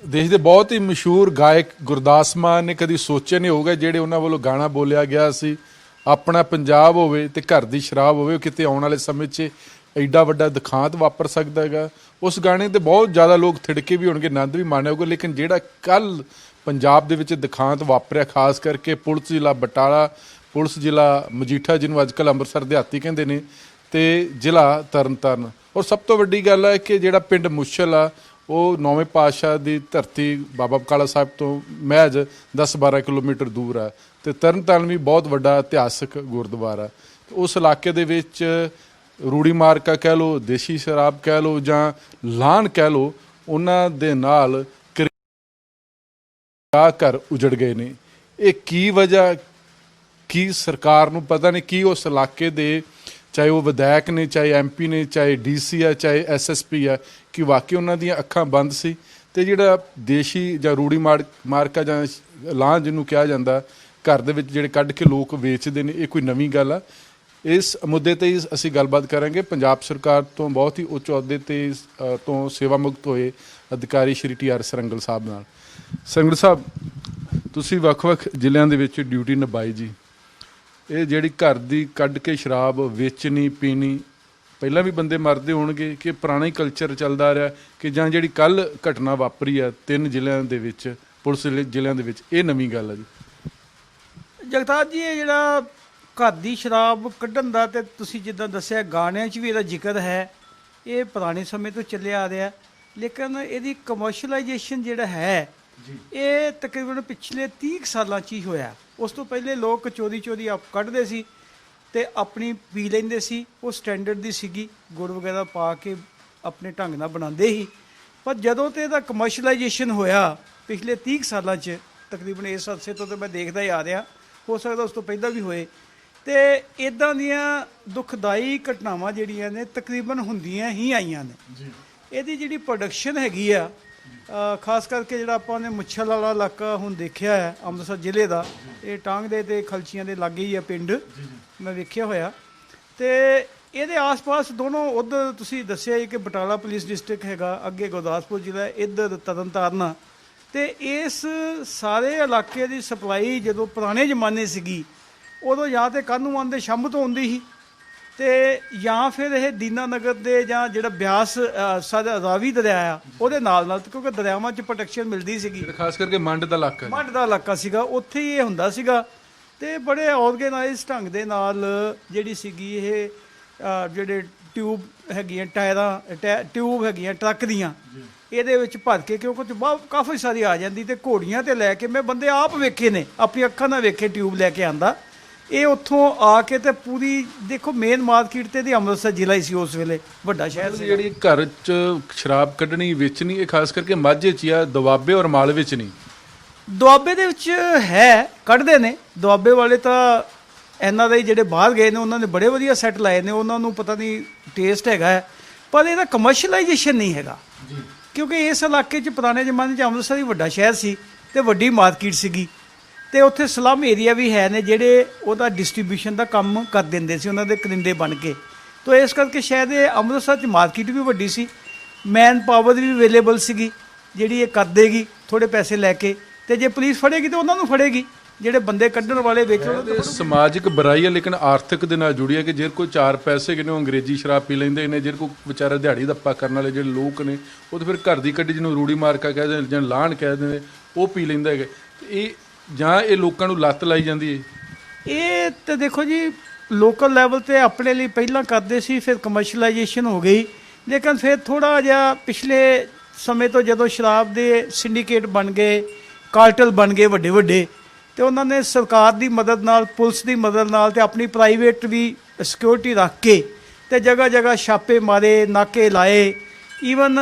देश के बहुत ही मशहूर गायक गुरदास मान ने कभी सोचे नहीं होगा ਜਿਹੜੇ ਉਹਨਾਂ ਵੱਲੋਂ ਗਾਣਾ ਬੋਲਿਆ ਗਿਆ ਸੀ ਆਪਣਾ ਪੰਜਾਬ ਹੋਵੇ ਤੇ ਘਰ ਦੀ ਸ਼ਰਾਬ ਹੋਵੇ ਕਿਤੇ ਆਉਣ ਵਾਲੇ ਸਮੇਂ 'ਚ ਐਡਾ ਵੱਡਾ ਦਿਖਾਂਤ ਵਾਪਰ ਸਕਦਾ ਹੈਗਾ। ਉਸ ਗਾਣੇ ਤੇ ਬਹੁਤ ਜ਼ਿਆਦਾ ਲੋਕ ਥਿੜਕੇ ਵੀ ਹੋਣਗੇ, ਆਨੰਦ ਵੀ ਮਾਣਿਆ ਹੋਊਗਾ, ਲੇਕਿਨ ਜਿਹੜਾ ਕੱਲ ਪੰਜਾਬ ਦੇ ਵਿੱਚ ਦਿਖਾਂਤ ਵਾਪਰਿਆ ਖਾਸ ਕਰਕੇ ਪੁਲਿਸ ਜ਼ਿਲ੍ਹਾ ਬਟਾਲਾ, ਪੁਲਿਸ ਜ਼ਿਲ੍ਹਾ ਮਜੀਠਾ ਜਿਹਨੂੰ ਅੱਜ ਕੱਲ੍ਹ ਅੰਮ੍ਰਿਤਸਰ ਦਿਹਾਤੀ ਕਹਿੰਦੇ ਨੇ, ਤੇ ਜ਼ਿਲ੍ਹਾ ਤਰਨਤਾਰਨ। ਔਰ ਸਭ ਤੋਂ ਵੱਡੀ ਗੱਲ ਹੈ ਕਿ ਜਿਹੜਾ ਪਿੰਡ ਮੁਸ਼ਲ ਆ ਉਹ 9ਵੇਂ ਪਾਤਸ਼ਾਹ ਦੀ ਧਰਤੀ ਬਾਬਾ ਬਕਾਲਾ ਸਾਹਿਬ ਤੋਂ ਮਹਿਜ਼ 10-12 ਕਿਲੋਮੀਟਰ ਦੂਰ ਆ, ਤੇ ਤਰਨਤਾਰਨ ਵੀ ਬਹੁਤ ਵੱਡਾ ਇਤਿਹਾਸਕ ਗੁਰਦੁਆਰਾ। ਉਸ ਇਲਾਕੇ ਦੇ ਵਿੱਚ ਰੂੜੀ ਮਾਰਕਾ ਕਹਿ ਲਓ, ਦੇਸੀ ਸ਼ਰਾਬ ਕਹਿ ਲਓ ਜਾਂ ਲਾਹਨ ਕਹਿ ਲਓ, ਉਹਨਾਂ ਦੇ ਨਾਲ ਘਰ ਉਜੜ ਗਏ ਨੇ। ਇਹ ਕੀ ਵਜ੍ਹਾ, ਕੀ ਸਰਕਾਰ ਨੂੰ ਪਤਾ ਨਹੀਂ, ਕੀ ਉਸ ਇਲਾਕੇ ਦੇ ਚਾਹੇ ਉਹ ਵਿਧਾਇਕ ਨੇ, ਚਾਹੇ MP ਨੇ, ਚਾਹੇ DC ਆ, ਚਾਹੇ SSP ਆ, ਕਿ ਵਾਕਈ ਉਹਨਾਂ ਦੀਆਂ ਅੱਖਾਂ ਬੰਦ ਸੀ। ਤੇ ਜਿਹੜਾ ਦੇਸ਼ੀ ਜਾਂ ਰੂੜੀ ਮਾਰਕਾ ਜਾਂ ਲਾਹਨ ਜਿਹਨੂੰ ਕਿਹਾ ਜਾਂਦਾ ਘਰ ਦੇ ਵਿੱਚ ਜਿਹੜੇ ਕੱਢ ਕੇ ਲੋਕ ਵੇਚਦੇ ਨੇ, ਇਹ ਕੋਈ ਨਵੀਂ ਗੱਲ ਆ? ਇਸ ਮੁੱਦੇ ਤੇ ਅਸੀਂ ਗੱਲਬਾਤ ਕਰਾਂਗੇ ਪੰਜਾਬ ਸਰਕਾਰ ਤੋਂ ਬਹੁਤ ਹੀ ਉੱਚ ਅਹੁਦੇ ਤੇ ਤੋਂ ਸੇਵਾ ਮੁਕਤ ਹੋਏ ਅਧਿਕਾਰੀ ਸ਼੍ਰੀ TR ਸਰੰਗਲ ਸਾਹਿਬ ਨਾਲ। ਸਰੰਗਲ ਸਾਹਿਬ, ਤੁਸੀਂ ਵੱਖ-ਵੱਖ ਜ਼ਿਲ੍ਹਿਆਂ ਦੇ ਵਿੱਚ ਡਿਊਟੀ ਨਿਭਾਈ ਜੀ। ਇਹ ਜਿਹੜੀ ਘਰ ਦੀ ਕੱਢ ਕੇ ਸ਼ਰਾਬ ਵੇਚਣੀ ਪੀਣੀ, ਪਹਿਲਾਂ ਵੀ ਬੰਦੇ ਮਰਦੇ ਹੋਣਗੇ ਕਿ ਪੁਰਾਣਾ ਹੀ ਕਲਚਰ ਚੱਲਦਾ ਰਿਹਾ, ਕਿ ਜਾਂ ਜਿਹੜੀ ਕੱਲ੍ਹ ਘਟਨਾ ਵਾਪਰੀ ਆ 3 ਜ਼ਿਲ੍ਹਿਆਂ ਦੇ ਵਿੱਚ, ਪੁਲਿਸ ਜ਼ਿਲ੍ਹਿਆਂ ਦੇ ਵਿੱਚ, ਇਹ ਨਵੀਂ ਗੱਲ ਆ ਜੀ? ਜਗਤਾਰ ਜੀ, ਇਹ ਜਿਹੜਾ ਘਰ ਦੀ ਸ਼ਰਾਬ ਕੱਢਣ ਦਾ ਤੇ ਤੁਸੀਂ ਜਿੱਦਾਂ ਦੱਸਿਆ ਗਾਣਿਆਂ 'ਚ ਵੀ ਇਹਦਾ ਜ਼ਿਕਰ ਹੈ, ਇਹ ਪੁਰਾਣੇ ਸਮੇਂ ਤੋਂ ਚੱਲਿਆ ਆ ਰਿਹਾ, ਲੇਕਿਨ ਇਹਦੀ ਕਮਰਸ਼ਲਾਈਜੇਸ਼ਨ ਜਿਹੜਾ ਹੈ ਇਹ ਤਕਰੀਬਨ ਪਿਛਲੇ 30 ਸਾਲਾਂ 'ਚ ਹੀ ਹੋਇਆ। ਉਸ ਤੋਂ ਪਹਿਲੇ ਲੋਕ ਚੋਰੀ ਕੱਢਦੇ ਸੀ ਤੇ ਆਪਣੀ ਪੀ ਲੈਂਦੇ ਸੀ, ਉਹ ਸਟੈਂਡਰਡ ਦੀ ਸੀਗੀ, ਗੁੜ ਵਗੈਰਾ ਪਾ ਕੇ ਆਪਣੇ ਢੰਗ ਨਾਲ ਬਣਾਉਂਦੇ ਸੀ। ਪਰ ਜਦੋਂ ਤੇ ਇਹਦਾ ਕਮਰਸ਼ਲਾਈਜੇਸ਼ਨ ਹੋਇਆ ਪਿਛਲੇ 30 ਸਾਲਾਂ 'ਚ, ਤਕਰੀਬਨ ਇਸ ਅਰਸੇ ਤੋਂ ਤਾਂ ਮੈਂ ਦੇਖਦਾ ਹੀ ਆ ਰਿਹਾ, ਹੋ ਸਕਦਾ ਉਸ ਤੋਂ ਪਹਿਲਾਂ ਵੀ ਹੋਏ, ਤੇ ਇੱਦਾਂ ਦੀਆਂ ਦੁਖਦਾਈ ਘਟਨਾਵਾਂ ਜਿਹੜੀਆਂ ਨੇ ਤਕਰੀਬਨ ਹੁੰਦੀਆਂ ਹੀ ਆਈਆਂ ਨੇ। ਇਹਦੀ ਜਿਹੜੀ ਪ੍ਰੋਡਕਸ਼ਨ ਹੈਗੀ ਆ, ਖਾਸ ਕਰਕੇ ਜਿਹੜਾ ਆਪਾਂ ਨੇ ਮੁੱਛਲ ਵਾਲਾ ਇਲਾਕਾ ਹੁਣ ਦੇਖਿਆ ਹੈ ਅੰਮ੍ਰਿਤਸਰ ਜ਼ਿਲ੍ਹੇ ਦਾ, ਇਹ ਟਾਂਗ ਦੇ ਤੇ ਖਲਚੀਆਂ ਦੇ ਲਾਗੇ ਹੀ ਆ ਪਿੰਡ, ਮੈਂ ਵੇਖਿਆ ਹੋਇਆ। ਤੇ ਇਹਦੇ ਆਸ-ਪਾਸ ਦੋਨੋਂ, ਉੱਧਰ ਤੁਸੀਂ ਦੱਸਿਆ ਹੀ ਕਿ ਬਟਾਲਾ ਪੁਲਿਸ ਡਿਸਟ੍ਰਿਕਟ ਹੈਗਾ, ਅੱਗੇ ਗੁਰਦਾਸਪੁਰ ਜ਼ਿਲ੍ਹਾ, ਇੱਧਰ ਤਰਨਤਾਰਨ, ਤੇ ਇਸ ਸਾਰੇ ਇਲਾਕੇ ਦੀ ਸਪਲਾਈ ਜਦੋਂ ਪੁਰਾਣੇ ਜ਼ਮਾਨੇ ਸੀਗੀ ਉਦੋਂ ਜਾਂ ਤੇ ਕਾਹਨੂੰਵਾਨ ਦੇ ਸ਼ੰਭ ਤੋਂ ਆਉਂਦੀ ਸੀ, ਤੇ ਜਾਂ ਫਿਰ ਇਹ ਦੀਨਾਨਗਰ ਦੇ ਜਾਂ ਜਿਹੜਾ ਬਿਆਸ ਸਾਡਾ ਰਾਵੀ ਦਰਿਆ ਆ ਉਹਦੇ ਨਾਲ, ਕਿਉਂਕਿ ਦਰਿਆਵਾਂ 'ਚ ਪ੍ਰੋਟੈਕਸ਼ਨ ਮਿਲਦੀ ਸੀਗੀ, ਖਾਸ ਕਰਕੇ ਮੰਡ ਦਾ ਇਲਾਕਾ ਸੀਗਾ, ਉੱਥੇ ਹੀ ਇਹ ਹੁੰਦਾ ਸੀਗਾ। ਤੇ ਬੜੇ ਆਰਗੇਨਾਈਜ਼ ਢੰਗ ਦੇ ਨਾਲ ਜਿਹੜੀ ਸੀਗੀ ਇਹ ਜਿਹੜੇ ਟਿਊਬ ਹੈਗੀਆਂ, ਟਿਊਬ ਹੈਗੀਆਂ ਟਰੱਕ ਦੀਆਂ, ਇਹਦੇ ਵਿੱਚ ਭਰ ਕੇ, ਕਿਉਂਕਿ ਕਾਫੀ ਸਾਰੀ ਆ ਜਾਂਦੀ, ਤੇ ਘੋੜੀਆਂ ਤੇ ਲੈ ਕੇ, ਮੈਂ ਬੰਦੇ ਆਪ ਵੇਖੇ ਨੇ, ਆਪਣੀ ਅੱਖਾਂ ਨਾਲ ਵੇਖੇ, ਟਿਊਬ ਲੈ ਕੇ ਆਂਦਾ ਇਹ ਉੱਥੋਂ ਆ ਕੇ, ਤੇ ਪੂਰੀ ਦੇਖੋ ਮੇਨ ਮਾਰਕੀਟ ਤੇ ਦੀ ਅੰਮ੍ਰਿਤਸਰ ਜ਼ਿਲ੍ਹਾ ਹੀ ਸੀ ਉਸ ਵੇਲੇ, ਵੱਡਾ ਸ਼ਹਿਰ ਸੀ। ਜਿਹੜੀ ਘਰ 'ਚ ਸ਼ਰਾਬ ਕੱਢਣੀ ਵੇਚਣੀ, ਇਹ ਖਾਸ ਕਰਕੇ ਮਾਝੇ 'ਚ ਆ, ਦੁਆਬੇ ਔਰ ਮਾਲਵੇ 'ਚ ਨਹੀਂ? ਦੁਆਬੇ ਦੇ ਵਿੱਚ ਹੈ, ਕੱਢਦੇ ਨੇ ਦੁਆਬੇ ਵਾਲੇ, ਤਾਂ NRI ਜਿਹੜੇ ਬਾਹਰ ਗਏ ਨੇ ਉਹਨਾਂ ਨੇ ਬੜੇ ਵਧੀਆ ਸੈੱਟ ਲਾਏ ਨੇ, ਉਹਨਾਂ ਨੂੰ ਪਤਾ ਨਹੀਂ ਟੇਸਟ ਹੈਗਾ ਹੈ, ਪਰ ਇਹਦਾ ਕਮਰਸ਼ਲਾਈਜੇਸ਼ਨ ਨਹੀਂ ਹੈਗਾ, ਕਿਉਂਕਿ ਇਸ ਇਲਾਕੇ 'ਚ ਪੁਰਾਣੇ ਜ਼ਮਾਨੇ 'ਚ ਅੰਮ੍ਰਿਤਸਰ ਹੀ ਵੱਡਾ ਸ਼ਹਿਰ ਸੀ ਤੇ ਵੱਡੀ ਮਾਰਕੀਟ ਸੀਗੀ, ਤੇ ਉੱਥੇ ਸਲਮ ਏਰੀਆ ਵੀ ਹੈ ਨੇ ਜਿਹੜੇ ਉਹਦਾ ਡਿਸਟ੍ਰੀਬਿਊਸ਼ਨ ਦਾ ਕੰਮ ਕਰ ਦਿੰਦੇ ਸੀ, ਉਹਨਾਂ ਦੇ ਕਰਿੰਦੇ ਬਣ ਕੇ। ਤਾਂ ਇਸ ਕਰਕੇ ਸ਼ਾਇਦ ਇਹ ਅੰਮ੍ਰਿਤਸਰ 'ਚ ਮਾਰਕੀਟ ਵੀ ਵੱਡੀ ਸੀ, ਮੈਨ ਪਾਵਰ ਵੀ ਅਵੇਲੇਬਲ ਸੀਗੀ ਜਿਹੜੀ ਇਹ ਕਰ ਦੇਗੀ ਥੋੜ੍ਹੇ ਪੈਸੇ ਲੈ ਕੇ, ਤੇ ਜੇ ਪੁਲਿਸ ਫੜੇਗੀ ਤਾਂ ਉਹਨਾਂ ਨੂੰ ਫੜੇਗੀ, ਜਿਹੜੇ ਬੰਦੇ ਕੱਢਣ ਵਾਲੇ ਵੇਚੋ। ਸਮਾਜਿਕ ਬੁਰਾਈ ਹੈ ਲੇਕਿਨ ਆਰਥਿਕ ਦੇ ਨਾਲ ਜੁੜੀ ਹੈ, ਕਿ ਜੇ ਕੋਈ 4 ਪੈਸੇ ਕਿਨੇ ਅੰਗਰੇਜ਼ੀ ਸ਼ਰਾਬ ਪੀ ਲੈਂਦੇ ਨੇ, ਜੇ ਕੋਈ ਵਿਚਾਰਾ ਦਿਹਾੜੀ ਦੱਪਾ ਕਰਨ ਵਾਲੇ ਜਿਹੜੇ ਲੋਕ ਨੇ, ਉਹ ਤਾਂ ਫਿਰ ਘਰ ਦੀ ਕੱਢੀ ਜਿਹਨੂੰ ਰੂੜੀ ਮਾਰਕਾ ਕਹਿੰਦੇ ਜਾਂ ਲਾਹਣ ਕਹਿੰਦੇ ਨੇ, ਉਹ ਪੀ ਲੈਂਦਾ ਹੈਗਾ। ਇਹ ਜਾਂ ਇਹ ਲੋਕਾਂ ਨੂੰ ਲੱਤ ਲਾਈ ਜਾਂਦੀ ਹੈ? ਇਹ ਤਾਂ ਦੇਖੋ ਜੀ, ਲੋਕਲ ਲੈਵਲ 'ਤੇ ਆਪਣੇ ਲਈ ਪਹਿਲਾਂ ਕਰਦੇ ਸੀ, ਫਿਰ ਕਮਰਸ਼ਲਾਈਜੇਸ਼ਨ ਹੋ ਗਈ, ਲੇਕਿਨ ਫਿਰ ਥੋੜ੍ਹਾ ਜਿਹਾ ਪਿਛਲੇ ਸਮੇਂ ਤੋਂ ਜਦੋਂ ਸ਼ਰਾਬ ਦੇ ਸਿੰਡੀਕੇਟ ਬਣ ਗਏ, ਕਾਰਟਲ ਬਣ ਗਏ ਵੱਡੇ ਵੱਡੇ, ਤੇ ਉਹਨਾਂ ਨੇ ਸਰਕਾਰ ਦੀ ਮਦਦ ਨਾਲ, ਪੁਲਿਸ ਦੀ ਮਦਦ ਨਾਲ, ਤੇ ਆਪਣੀ ਪ੍ਰਾਈਵੇਟ ਵੀ ਸਿਕਿਉਰਿਟੀ ਰੱਖ ਕੇ ਤੇ ਜਗ੍ਹਾ ਛਾਪੇ ਮਾਰੇ, ਨਾਕੇ ਲਾਏ। ਈਵਨ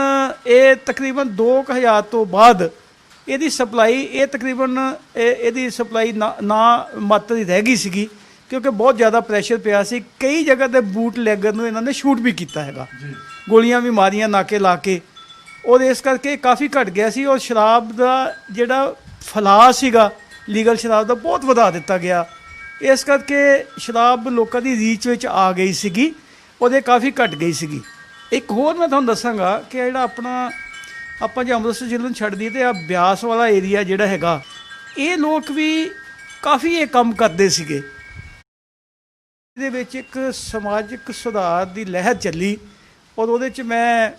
ਇਹ ਤਕਰੀਬਨ 2000 ਤੋਂ ਬਾਅਦ ਇਹਦੀ ਸਪਲਾਈ, ਇਹ ਤਕਰੀਬਨ ਇਹਦੀ ਸਪਲਾਈ ਨਾ ਮਾਤਰ ਹੀ ਰਹਿ ਗਈ ਸੀਗੀ, ਕਿਉਂਕਿ ਬਹੁਤ ਜ਼ਿਆਦਾ ਪ੍ਰੈਸ਼ਰ ਪਿਆ ਸੀ। ਕਈ ਜਗ੍ਹਾ 'ਤੇ ਬੂਟ ਲੈਗਰ ਨੂੰ ਇਹਨਾਂ ਨੇ ਸ਼ੂਟ ਵੀ ਕੀਤਾ ਹੈਗਾ, ਗੋਲੀਆਂ ਵੀ ਮਾਰੀਆਂ ਨਾਕੇ ਲਾ ਕੇ, ਔਰ ਇਸ ਕਰਕੇ ਕਾਫੀ ਘਟ ਗਿਆ ਸੀ। ਔਰ ਸ਼ਰਾਬ ਦਾ ਜਿਹੜਾ ਫੈਲਾਅ ਸੀਗਾ ਲੀਗਲ ਸ਼ਰਾਬ ਦਾ, ਬਹੁਤ ਵਧਾ ਦਿੱਤਾ ਗਿਆ, ਇਸ ਕਰਕੇ ਸ਼ਰਾਬ ਲੋਕਾਂ ਦੀ ਰੀਚ ਵਿੱਚ ਆ ਗਈ ਸੀਗੀ, ਉਹਦੇ ਕਾਫੀ ਘਟ ਗਈ ਸੀਗੀ। ਇੱਕ ਹੋਰ ਮੈਂ ਤੁਹਾਨੂੰ ਦੱਸਾਂਗਾ ਕਿ ਜਿਹੜਾ ਆਪਣਾ ਆਪਾਂ ਜੇ ਅੰਮ੍ਰਿਤਸਰ ਜ਼ਿਲ੍ਹੇ ਨੂੰ ਛੱਡ ਦਈਏ ਤੇ ਆ ਬਿਆਸ ਵਾਲਾ ਏਰੀਆ ਜਿਹੜਾ ਹੈਗਾ, ਇਹ ਲੋਕ ਵੀ ਕਾਫੀ ਇਹ ਕੰਮ ਕਰਦੇ ਸੀਗੇ। ਇਹਦੇ ਵਿੱਚ ਇੱਕ ਸਮਾਜਿਕ ਸੁਧਾਰ ਦੀ ਲਹਿਰ ਚੱਲੀ ਔਰ ਉਹਦੇ 'ਚ ਮੈਂ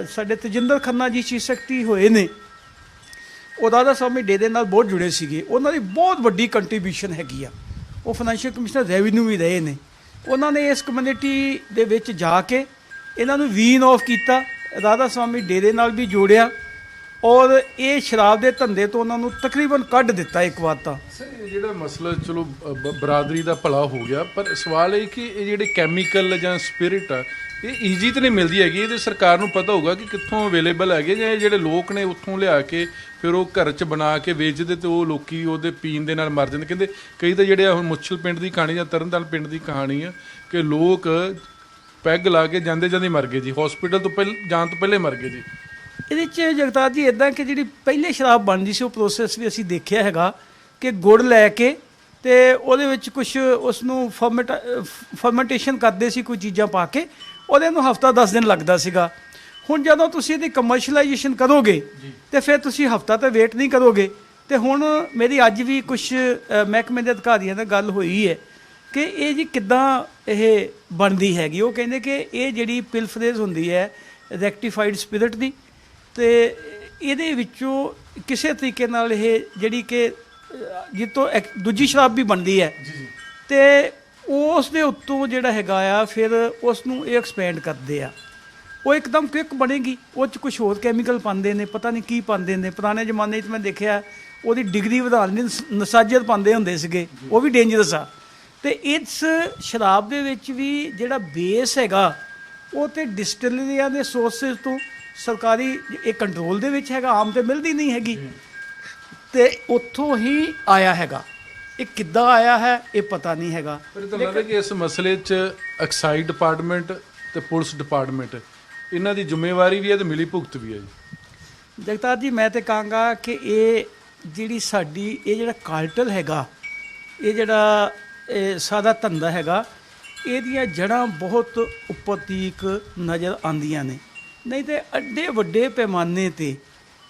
ਸਾਡੇ ਤੇਜਿੰਦਰ ਖੰਨਾ ਜੀ ਚੀਫ ਸੈਕਟਰੀ ਹੋਏ ਨੇ, ਉਹ ਰਾਧਾ ਸਵਾਮੀ ਡੇਰੇ ਨਾਲ ਬਹੁਤ ਜੁੜੇ ਸੀਗੇ। ਉਹਨਾਂ ਦੀ ਬਹੁਤ ਵੱਡੀ ਕੰਟਰੀਬਿਊਸ਼ਨ ਹੈਗੀ ਆ। ਉਹ ਫਾਈਨੈਂਸ਼ੀਅਲ ਕਮਿਸ਼ਨਰ ਰੈਵਨਿਊ ਵੀ ਰਹੇ ਨੇ। ਉਹਨਾਂ ਨੇ ਇਸ ਕਮਿਊਨਿਟੀ ਦੇ ਵਿੱਚ ਜਾ ਕੇ ਇਹਨਾਂ ਨੂੰ ਵੀਨ ਆਫ ਕੀਤਾ, ਰਾਧਾ ਸਵਾਮੀ ਡੇਰੇ ਨਾਲ ਵੀ ਜੋੜਿਆ ਔਰ ਇਹ ਸ਼ਰਾਬ ਦੇ ਧੰਦੇ ਤੋਂ ਉਹਨਾਂ ਨੂੰ ਤਕਰੀਬਨ ਕੱਢ ਦਿੱਤਾ ਇੱਕ ਵਾਰ ਤਾਂ। ਸਰ ਇਹ ਜਿਹੜਾ ਮਸਲਾ ਚਲੋ ਬਰਾਦਰੀ ਦਾ ਭਲਾ ਹੋ ਗਿਆ, ਪਰ ਸਵਾਲ ਇਹ ਕਿ ਇਹ ਜਿਹੜੇ ਕੈਮੀਕਲ ਜਾਂ ਸਪਿਰਿਟ ਆ ਇਹ ਈਜ਼ੀ ਤਾਂ ਨਹੀਂ ਮਿਲਦੀ ਹੈਗੀ। ਇਹਦੇ ਸਰਕਾਰ ਨੂੰ ਪਤਾ ਹੋਊਗਾ ਕਿ ਕਿੱਥੋਂ ਅਵੇਲੇਬਲ ਹੈਗੇ, ਜਾਂ ਜਿਹੜੇ ਲੋਕ ਨੇ ਉੱਥੋਂ ਲਿਆ ਕੇ ਫਿਰ ਉਹ ਘਰ 'ਚ ਬਣਾ ਕੇ ਵੇਚਦੇ ਤੇ ਉਹ ਲੋਕੀ ਉਹਦੇ ਪੀਣ ਦੇ ਨਾਲ ਮਰ ਜਾਂਦੇ। ਕਹਿੰਦੇ ਕਈ ਤਾਂ ਜਿਹੜੇ ਹੁਣ ਮੁੱਛਲ ਪਿੰਡ ਦੀ ਕਹਾਣੀ ਜਾਂ ਤਰਨਤਾਰਨ ਪਿੰਡ ਦੀ ਕਹਾਣੀ ਆ ਕਿ ਲੋਕ ਪੈਗ ਲਾ ਕੇ ਜਾਂਦੇ ਜਾਂਦੇ ਮਰ ਗਏ ਜੀ, ਹਸਪੀਟਲ ਤੋਂ ਜਾਣ ਤੋਂ ਪਹਿਲੇ ਮਰ ਗਏ ਜੀ। ਇਹਦੇ 'ਚ ਜਗਤਾਰ ਜੀ ਇੱਦਾਂ ਕਿ ਜਿਹੜੀ ਪਹਿਲੇ ਸ਼ਰਾਬ ਬਣਦੀ ਸੀ ਉਹ ਪ੍ਰੋਸੈਸ ਵੀ ਅਸੀਂ ਦੇਖਿਆ ਹੈਗਾ ਕਿ ਗੁੜ ਲੈ ਕੇ ਤੇ ਉਹਦੇ ਵਿੱਚ ਕੁਝ ਉਸ ਨੂੰ ਫਰਮੈਂਟੇਸ਼ਨ ਕਰਦੇ ਸੀ, ਕੋਈ ਚੀਜ਼ਾਂ ਪਾ ਕੇ, ਉਹਦੇ ਨੂੰ ਹਫਤਾ 10 ਦਿਨ ਲੱਗਦਾ ਸੀਗਾ। ਹੁਣ ਜਦੋਂ ਤੁਸੀਂ ਇਹਦੀ ਕਮਰਸ਼ੀਅਲਾਈਜੇਸ਼ਨ ਕਰੋਗੇ ਤੇ ਫਿਰ ਤੁਸੀਂ ਹਫਤਾ ਤਾਂ ਵੇਟ ਨਹੀਂ ਕਰੋਗੇ। ਤੇ ਹੁਣ ਮੇਰੀ ਅੱਜ ਵੀ ਕੁਝ ਮਹਿਕਮੇ ਦੇ ਅਧਿਕਾਰੀਆਂ ਨਾਲ ਗੱਲ ਹੋਈ ਹੈ ਕਿ ਇਹ ਜੀ ਕਿੱਦਾਂ ਇਹ ਬਣਦੀ ਹੈਗੀ। ਉਹ ਕਹਿੰਦੇ ਕਿ ਇਹ ਜਿਹੜੀ ਪਿਲਫਰੇਜ਼ ਹੁੰਦੀ ਹੈ ਰੈਕਟੀਫਾਈਡ ਸਪਿਰਿਟ ਦੀ, ਤੇ ਇਹਦੇ ਵਿੱਚੋਂ ਕਿਸੇ ਤਰੀਕੇ ਨਾਲ ਇਹ ਜਿਹੜੀ ਕਿ ਜਿੱਤੋਂ ਦੂਜੀ ਸ਼ਰਾਬ ਵੀ ਬਣਦੀ ਹੈ ਤੇ ਉਸ ਦੇ ਉੱਤੋਂ ਜਿਹੜਾ ਹੈਗਾ ਆ ਫਿਰ ਉਸ ਨੂੰ ਇਹ ਐਕਸਪੈਂਡ ਕਰਦੇ ਆ। ਉਹ ਇੱਕਦਮ ਕੁਇਕ ਬਣੇਗੀ, ਉਹ 'ਚ ਕੁਝ ਹੋਰ ਕੈਮੀਕਲ ਪਾਉਂਦੇ ਨੇ, ਪਤਾ ਨਹੀਂ ਕੀ ਪਾਉਂਦੇ ਨੇ। ਪੁਰਾਣੇ ਜ਼ਮਾਨੇ 'ਚ ਮੈਂ ਦੇਖਿਆ ਉਹਦੀ ਡਿਗਰੀ ਵਧਾਉਣ ਲਈ ਨਸਾਜਰ ਪਾਉਂਦੇ ਹੁੰਦੇ ਸੀਗੇ, ਉਹ ਵੀ ਡੇਂਜਰਸ ਆ। ਤੇ ਇਸ ਸ਼ਰਾਬ ਦੇ ਵਿੱਚ ਵੀ ਜਿਹੜਾ ਬੇਸ ਹੈਗਾ ਉਹ ਤੇ ਡਿਸਟਿਲਰੀਆਂ ਦੇ ਸੋਰਸਿਸ ਤੋਂ ਸਰਕਾਰੀ ਇਹ ਕੰਟਰੋਲ ਦੇ ਵਿੱਚ ਹੈਗਾ, ਆਮ ਤੇ ਮਿਲਦੀ ਨਹੀਂ ਹੈਗੀ, ਤੇ ਉੱਥੋਂ ਹੀ ਆਇਆ ਹੈਗਾ। ਇਹ ਕਿੱਦਾਂ ਆਇਆ ਹੈ ਇਹ ਪਤਾ ਨਹੀਂ ਹੈਗਾ। ਪਰ ਇਹ ਤਾਂ ਲੱਗਦਾ ਕਿ ਇਸ ਮਸਲੇ 'ਚ ਐਕਸਾਈਜ਼ ਡਿਪਾਰਟਮੈਂਟ ਤੇ ਪੁਲਿਸ ਡਿਪਾਰਟਮੈਂਟ ਇਹਨਾਂ ਦੀ ਜ਼ਿੰਮੇਵਾਰੀ ਵੀ ਹੈ ਤੇ ਮਿਲੀ ਭੁਗਤ ਵੀ ਹੈ ਜੀ। ਜਗਤਾਰ ਜੀ ਮੈਂ ਤੇ ਕਹਾਂਗਾ ਕਿ ਇਹ ਜਿਹੜੀ ਸਾਡੀ ਇਹ ਜਿਹੜਾ ਕਾਰਟਲ ਹੈਗਾ, ਇਹ ਜਿਹੜਾ ਸਾਦਾ ਧੰਦਾ ਹੈਗਾ, ਇਹਦੀਆਂ ਜੜ੍ਹਾਂ ਬਹੁਤ ਉੱਪਰ ਤੀਕ ਨਜ਼ਰ ਆਉਂਦੀਆਂ ਨੇ। ਨਹੀਂ ਤੇ ਐਡੇ ਵੱਡੇ ਪੈਮਾਨੇ 'ਤੇ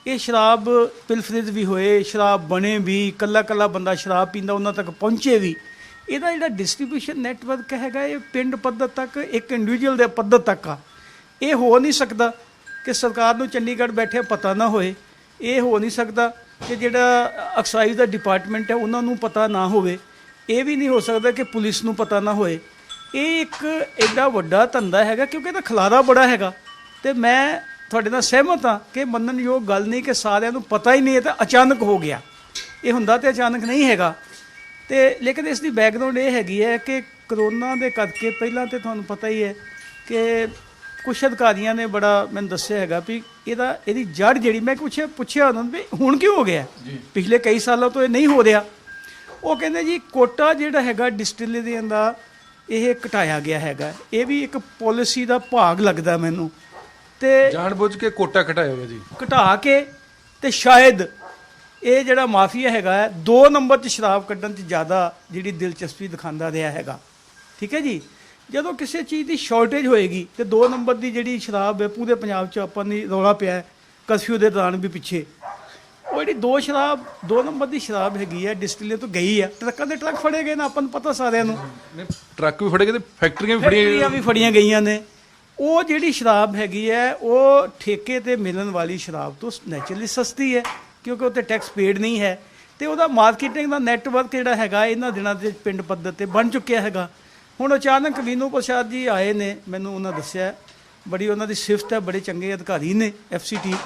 ਇਹ ਸ਼ਰਾਬ ਪਿਲਫਰੇਜ਼ ਵੀ ਹੋਏ, ਸ਼ਰਾਬ ਬਣੇ ਵੀ, ਕੱਲਾ ਕੱਲਾ ਬੰਦਾ ਸ਼ਰਾਬ ਪੀਂਦਾ ਉਹਨਾਂ ਤੱਕ ਪਹੁੰਚੇ ਵੀ। ਇਹਦਾ ਜਿਹੜਾ ਡਿਸਟ੍ਰੀਬਿਊਸ਼ਨ ਨੈਟਵਰਕ ਹੈਗਾ ਇਹ ਪਿੰਡ ਪੱਧਰ ਤੱਕ, ਇੱਕ ਇੰਡੀਵਿਜੂਅਲ ਦੇ ਪੱਧਰ ਤੱਕ ਆ। ਇਹ ਹੋ ਨਹੀਂ ਸਕਦਾ ਕਿ ਸਰਕਾਰ ਨੂੰ ਚੰਡੀਗੜ੍ਹ ਬੈਠੇ ਪਤਾ ਨਾ ਹੋਏ। ਇਹ ਹੋ ਨਹੀਂ ਸਕਦਾ ਕਿ ਜਿਹੜਾ ਐਕਸਾਈਜ਼ ਦਾ ਡਿਪਾਰਟਮੈਂਟ ਹੈ ਉਹਨਾਂ ਨੂੰ ਪਤਾ ਨਾ ਹੋਵੇ। ਇਹ ਵੀ ਨਹੀਂ ਹੋ ਸਕਦਾ ਕਿ ਪੁਲਿਸ ਨੂੰ ਪਤਾ ਨਾ ਹੋਏ। ਇਹ ਇੱਕ ਐਡਾ ਵੱਡਾ ਧੰਦਾ ਹੈਗਾ ਕਿਉਂਕਿ ਇਹਦਾ ਖਲਾਰਾ ਬੜਾ ਹੈਗਾ। ਤੇ ਮੈਂ ਤੁਹਾਡੇ ਨਾਲ ਸਹਿਮਤ ਹਾਂ ਕਿ ਮੰਨਣਯੋਗ ਗੱਲ ਨਹੀਂ ਕਿ ਸਾਰਿਆਂ ਨੂੰ ਪਤਾ ਹੀ ਨਹੀਂ ਹੈ ਤਾਂ ਅਚਾਨਕ ਹੋ ਗਿਆ। ਇਹ ਹੁੰਦਾ ਤੇ ਅਚਾਨਕ ਨਹੀਂ ਹੈਗਾ। ਤੇ ਲੇਕਿਨ ਇਸ ਦੀ ਬੈਕਗਰਾਉਂਡ ਇਹ ਹੈਗੀ ਹੈ ਕਿ ਕਰੋਨਾ ਦੇ ਕਰਕੇ ਪਹਿਲਾਂ ਤੇ ਤੁਹਾਨੂੰ ਪਤਾ ਹੀ ਹੈ ਕਿ ਕੁਛ ਅਧਿਕਾਰੀਆਂ ਨੇ ਬੜਾ ਮੈਨੂੰ ਦੱਸਿਆ ਹੈਗਾ ਵੀ ਇਹਦੀ ਜੜ ਜਿਹੜੀ, ਮੈਂ ਪੁੱਛਿਆ ਉਹਨਾਂ ਨੂੰ ਵੀ ਹੁਣ ਕਿਉਂ ਹੋ ਗਿਆ, ਪਿਛਲੇ ਕਈ ਸਾਲਾਂ ਤੋਂ ਇਹ ਨਹੀਂ ਹੋ ਰਿਹਾ। ਉਹ ਕਹਿੰਦੇ ਜੀ ਕੋਟਾ ਜਿਹੜਾ ਹੈਗਾ ਡਿਸਟਿਲਰੀਆਂ ਦਾ ਇਹ ਘਟਾਇਆ ਗਿਆ ਹੈਗਾ। ਇਹ ਵੀ ਇੱਕ ਪਾਲਿਸੀ ਦਾ ਭਾਗ ਲੱਗਦਾ ਮੈਨੂੰ। ਤੇ ਜਾਣਬੁੱਝ ਕੇ ਕੋਟਾ ਘਟਾਇਆ ਗਿਆ ਜੀ, ਘਟਾ ਕੇ ਤੇ ਸ਼ਾਇਦ ਇਹ ਜਿਹੜਾ ਮਾਫੀਆ ਹੈਗਾ 2 ਨੰਬਰ 'ਚ ਸ਼ਰਾਬ ਕੱਢਣ 'ਚ ਜ਼ਿਆਦਾ ਜਿਹੜੀ ਦਿਲਚਸਪੀ ਦਿਖਾਉਂਦਾ ਰਿਹਾ ਹੈਗਾ। ਠੀਕ ਹੈ ਜੀ। ਜਦੋਂ ਕਿਸੇ ਚੀਜ਼ ਦੀ ਸ਼ਾਰਟੇਜ ਹੋਏਗੀ ਤੇ 2 ਨੰਬਰ ਦੀ ਜਿਹੜੀ ਸ਼ਰਾਬ ਹੈ ਪੂਰੇ ਪੰਜਾਬ 'ਚ ਆਪਾਂ ਨੇ ਰੌਲਾ ਪਿਆ ਕਰਫਿਊ ਦੇ ਦੌਰਾਨ ਵੀ ਪਿੱਛੇ, ਉਹ ਜਿਹੜੀ 2 ਨੰਬਰ ਦੀ ਸ਼ਰਾਬ ਹੈਗੀ ਹੈ ਡਿਸਟਿਲਰੀ ਤੋਂ ਗਈ ਆ। ਟਰੱਕਾਂ ਦੇ ਟਰੱਕ ਫੜੇ ਗਏ ਨੇ, ਆਪਾਂ ਨੂੰ ਪਤਾ ਸਾਰਿਆਂ ਨੂੰ। ਟਰੱਕ ਵੀ ਫੜੇ ਗਏ ਤੇ ਫੈਕਟਰੀਆਂ ਵੀ ਫੜੀਆਂ ਗਈਆਂ ਨੇ। ਉਹ ਜਿਹੜੀ ਸ਼ਰਾਬ ਹੈਗੀ ਹੈ ਉਹ ਠੇਕੇ ਤੇ ਮਿਲਣ ਵਾਲੀ ਸ਼ਰਾਬ ਤੋਂ ਨੈਚੁਰਲੀ ਸਸਤੀ ਹੈ ਕਿਉਂਕਿ ਉੱਤੇ ਟੈਕਸ ਪੇਡ ਨਹੀਂ ਹੈ। ਤੇ ਉਹਦਾ ਮਾਰਕੀਟਿੰਗ ਦਾ ਨੈਟਵਰਕ ਜਿਹੜਾ ਹੈਗਾ ਇਹਨਾਂ ਦਿਨਾਂ ਦੇ ਪਿੰਡ ਪੱਧਰ ਤੇ ਬਣ ਚੁੱਕਿਆ ਹੈਗਾ। ਹੁਣ ਅਚਾਨਕ ਵੀਨੂ ਪ੍ਰਸ਼ਾਦ ਜੀ ਆਏ ਨੇ, ਮੈਨੂੰ ਉਹਨਾਂ ਦੱਸਿਆ, ਬੜੀ ਉਹਨਾਂ ਦੀ ਸਿਫਤ ਹੈ, ਬੜੇ ਚੰਗੇ ਅਧਿਕਾਰੀ ਨੇ FCT।